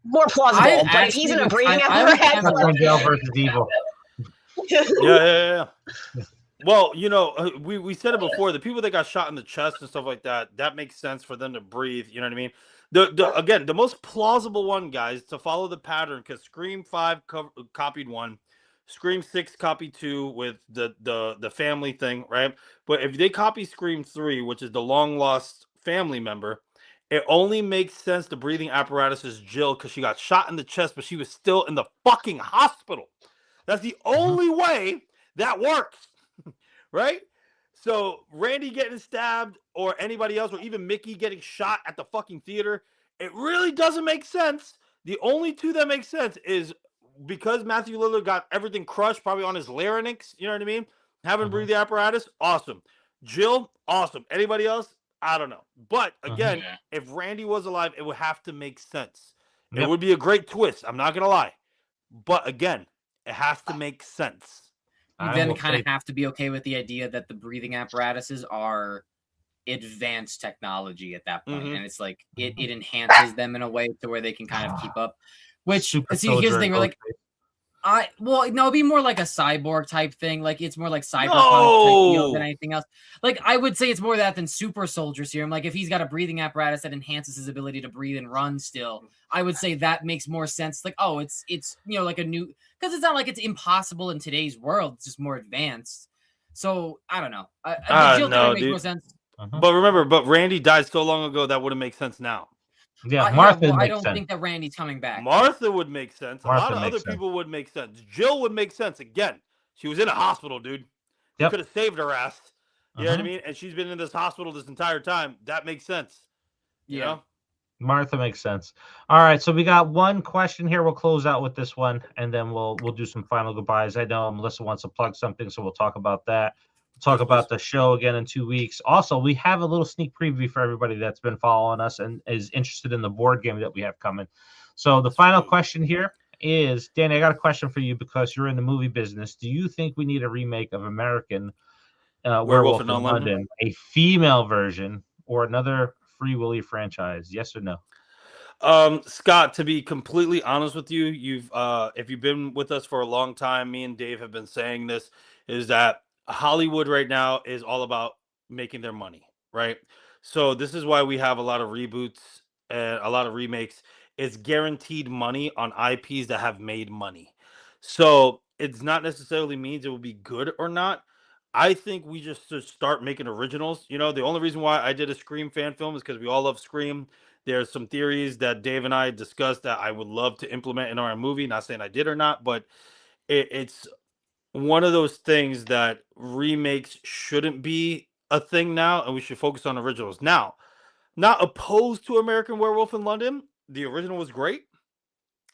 More plausible. But if he's in a breathing apparatus, Angel versus evil. Yeah. Well, you know, we said it before. The people that got shot in the chest and stuff like that, that makes sense for them to breathe. You know what I mean? Again, the most plausible one, guys, to follow the pattern, because Scream 5 copied 1, Scream 6 copied 2 with the family thing, right? But if they copy Scream 3, which is the long lost family member, it only makes sense the breathing apparatus is Jill because she got shot in the chest, but she was still in the fucking hospital. That's the only way that works, right? So Randy getting stabbed or anybody else or even Mickey getting shot at the fucking theater, it really doesn't make sense. The only two that make sense is because Matthew Lillard got everything crushed probably on his larynx, you know what I mean? Having breathing apparatus, awesome. Jill, awesome. Anybody else? I don't know. But again, if Randy was alive, it would have to make sense. It would be a great twist. I'm not going to lie. But again, it has to make sense. You then kind of have to be okay with the idea that the breathing apparatuses are advanced technology at that point. And it's like it enhances them in a way to where they can kind of keep up. Which see, here's the thing, we're like, it'd be more like a cyborg type thing. Like it's more like cyberpunk type deal than anything else. Like I would say it's more that than super soldier serum. Like if he's got a breathing apparatus that enhances his ability to breathe and run still, I would say that makes more sense. Like, oh, it's you know, like a new, because it's not like it's impossible in today's world. It's just more advanced. So I don't know. No, makes more sense. But remember, Randy died so long ago that wouldn't make sense now. Yeah, Martha. I don't think that Randy's coming back. Martha would make sense. A lot of other people would make sense. Jill would make sense. Again, she was in a hospital, dude. You could have saved her ass. You know what I mean? And she's been in this hospital this entire time. That makes sense. You know? Martha makes sense. All right, so we got one question here. We'll close out with this one, and then we'll do some final goodbyes. I know Melissa wants to plug something, so we'll talk about that. Talk about the show again in 2 weeks. Also, we have a little sneak preview for everybody that's been following us and is interested in the board game that we have coming. So the final question here is, Danny, I got a question for you because you're in the movie business. Do you think we need a remake of American Werewolf in London, a female version, or another Free Willy franchise? Yes or no? Scott, to be completely honest with you, if you've been with us for a long time, me and Dave have been saying this, is that Hollywood right now is all about making their money, right? So this is why we have a lot of reboots and a lot of remakes. It's guaranteed money on IPs that have made money. So it's not necessarily means it will be good or not. I think we just should start making originals. You know, the only reason why I did a Scream fan film is because we all love Scream. There's some theories that Dave and I discussed that I would love to implement in our movie. Not saying I did or not, but it's one of those things that remakes shouldn't be a thing now, and we should focus on originals. Now, not opposed to American Werewolf in London. The original was great,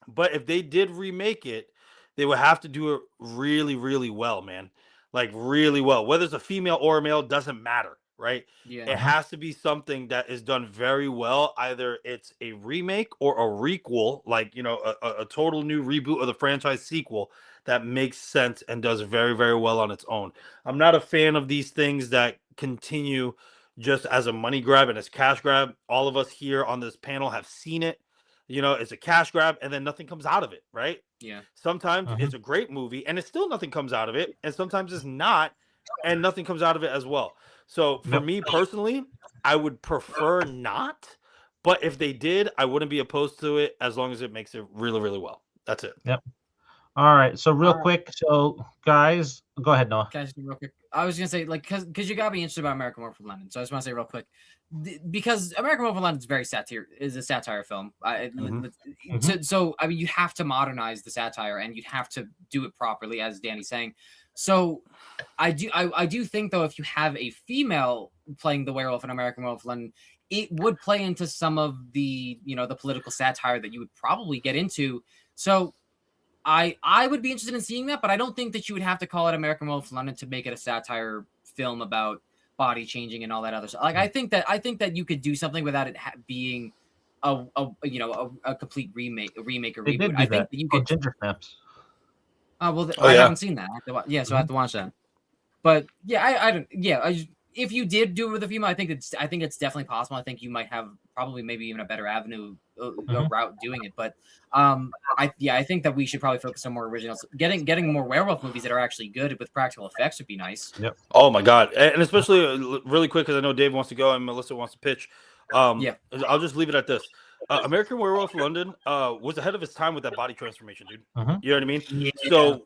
but if they did remake it, they would have to do it really, really well, man. Like really well. Whether it's a female or a male doesn't matter. right? Yeah. It has to be something that is done very well. Either it's a remake or a requel, like, you know, a total new reboot of the franchise sequel that makes sense and does very, very well on its own. I'm not a fan of these things that continue just as a money grab and as cash grab. All of us here on this panel have seen it. You know, it's a cash grab and then nothing comes out of it, right? Yeah. Sometimes it's a great movie and it's still nothing comes out of it, and sometimes it's not and nothing comes out of it as well. So for me personally, I would prefer not, but if they did, I wouldn't be opposed to it as long as it makes it really, really well. That's it. Yep. All right. So real quick, so guys, go ahead, Noah. Can I just real quick? I was gonna say, like, because you gotta be interested about American Werewolf in London. So I just want to say real quick, because American Werewolf in London is a satire film. So I mean, you have to modernize the satire, and you'd have to do it properly, as Danny's saying. So I do think, though, if you have a female playing the werewolf in American Werewolf in London, it would play into some of the, you know, the political satire that you would probably get into. So I would be interested in seeing that, but I don't think that you would have to call it American Werewolf in London to make it a satire film about body changing and all that other stuff. Like, I think that you could do something without it being a complete remake or reboot. I think that you could. Ginger Snaps. I haven't seen that. So I have to watch that. But yeah, I don't. Yeah, if you did do it with a female, I think it's definitely possible. I think you might have probably maybe even a better avenue route doing it. But I think that we should probably focus on more originals. Getting more werewolf movies that are actually good with practical effects would be nice. Yep. Oh my god, and especially really quick, because I know Dave wants to go and Melissa wants to pitch. Yeah, I'll just leave it at this. American Werewolf London was ahead of its time with that body transformation, dude. You know what I mean? Yeah. So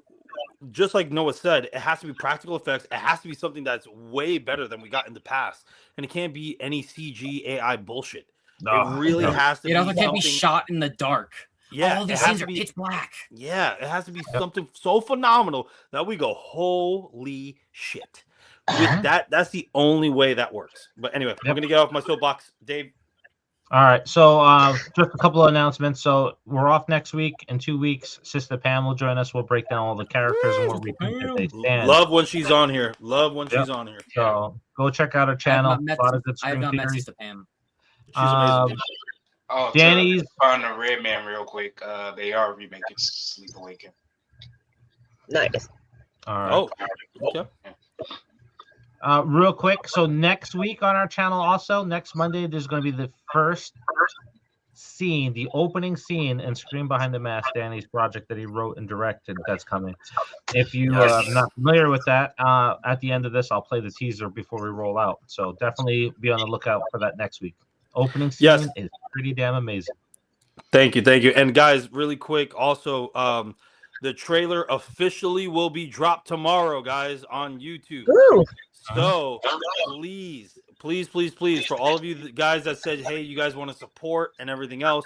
just like Noah said, it has to be practical effects. It has to be something that's way better than we got in the past, and it can't be any CG AI bullshit. It really has to. It also can't be shot in the dark. Yeah, all these scenes are pitch black. Yeah, it has to be something so phenomenal that we go, holy shit. With that's the only way that works. But anyway, I'm gonna get off my soapbox, Dave. All right, so just a couple of announcements. So we're off next week. In 2 weeks, Sister Pam will join us. We'll break down all the characters and what we think that they stand. Love when she's on here. She's on here. So go check out her channel. A lot of good I have screen not met theories. Sister Pam. She's amazing. Danny's on the Red Man real quick. They are remaking Sleep Awaken. Nice. All right. Oh, okay. Real quick, so next week on our channel, also next Monday, there's going to be the first scene, the opening scene in Scream Behind the Mask, Danny's project that he wrote and directed. That's coming. If you are not familiar with that, at the end of this, I'll play the teaser before we roll out. So definitely be on the lookout for that next week. Opening scene is pretty damn amazing. Thank you. And guys, really quick, also, the trailer officially will be dropped tomorrow, guys, on YouTube. Ooh. So please, for all of you guys that said, hey, you guys want to support and everything else,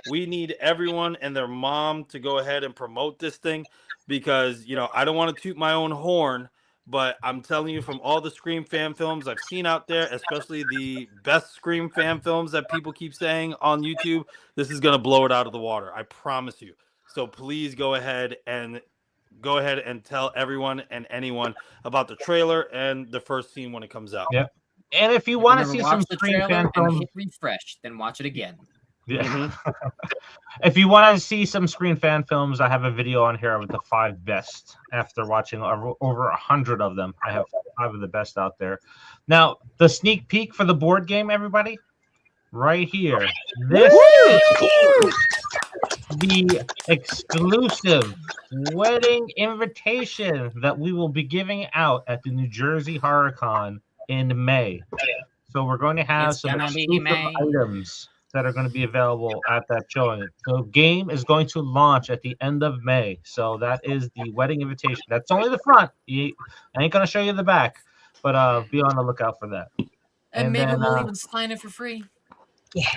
we need everyone and their mom to go ahead and promote this thing, because, you know, I don't want to toot my own horn, but I'm telling you, from all the Scream fan films I've seen out there, especially the best Scream fan films that people keep saying on YouTube, this is going to blow it out of the water. I promise you. So please go ahead and tell everyone and anyone about the trailer and the first scene when it comes out. Yeah. And if you want to see some Scream fan films, hit refresh, then watch it again. Yeah. If you want to see some Scream fan films, I have a video on here with the 5 best. After watching over 100 of them, I have 5 of the best out there. Now, the sneak peek for the board game, everybody, right here. This is the exclusive wedding invitation that we will be giving out at the New Jersey HorrorCon in May. So we're going to have some exclusive items that are going to be available at that showing. The game is going to launch at the end of May. So that is the wedding invitation. That's only the front. I ain't going to show you the back, but be on the lookout for that. And maybe we'll even sign it for free.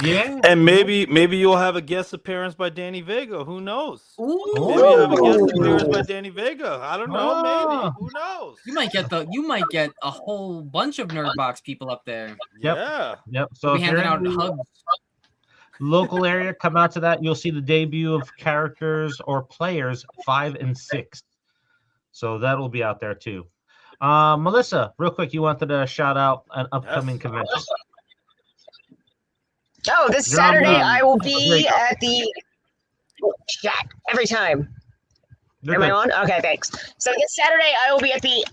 Yeah. And maybe you'll have a guest appearance by Danny Vega. Who knows? Ooh. Maybe you'll have a guest appearance by Danny Vega. I don't know. Maybe. Who knows? You might get a whole bunch of Nerdbox people up there. Yep. So we'll if be you're handing in out the hugs. local area, come out to that. You'll see the debut of characters or players 5 and 6. So that will be out there too. Melissa, real quick, you wanted to shout out an upcoming convention. Oh, this You're on Saturday mute. I will There be you go. at the chat every time. You're Am I good. on? Okay, thanks. So this Saturday I will be at the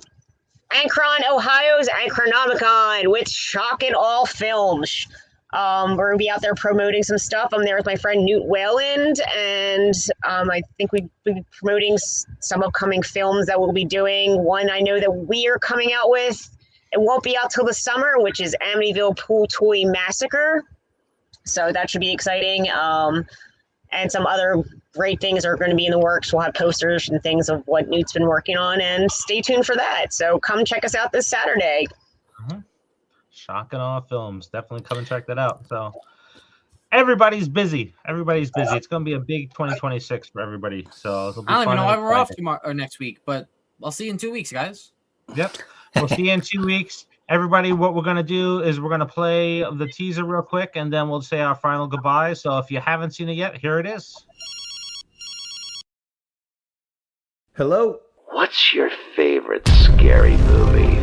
Akron, Ohio's Akronomicon with Shock and All Films. We're gonna be out there promoting some stuff. I'm there with my friend Newt Wayland, and I think we'll be promoting some upcoming films that we'll be doing. One I know that we are coming out with. It won't be out till the summer, which is Amityville Pool Toy Massacre. So that should be exciting. And some other great things are going to be in the works. We'll have posters and things of what Newt's been working on, and stay tuned for that. So come check us out this Saturday. Shock and Awe Films. Definitely come and check that out. So everybody's busy. Everybody's busy. It's going to be a big 2026 for everybody. So it'll be I don't even fun know and why we're off exciting. tomorrow or next week, but I'll see you in 2 weeks, guys. Yep. We'll see you in 2 weeks. Everybody, what we're going to do is we're going to play the teaser real quick, and then we'll say our final goodbye. So if you haven't seen it yet, here it is. Hello? What's your favorite scary movie?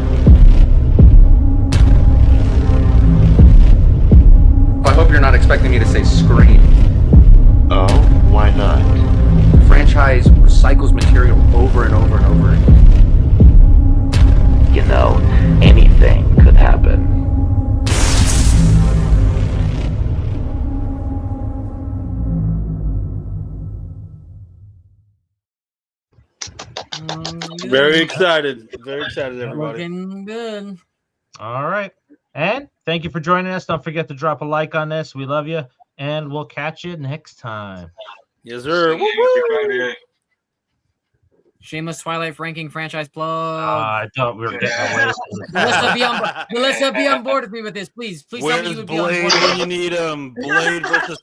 I hope you're not expecting me to say Scream. Oh, why not? The franchise recycles material over and over and over again. You know, anything could happen. Very excited. Very excited, everybody. Looking good. All right. And thank you for joining us. Don't forget to drop a like on this. We love you. And we'll catch you next time. Yes, sir. Everybody. Shameless Twilight ranking franchise plug. I thought we were getting away. Melissa, be on board with me with this, please. Please tell me Where's you would be on Blade board. when you need him? Blade versus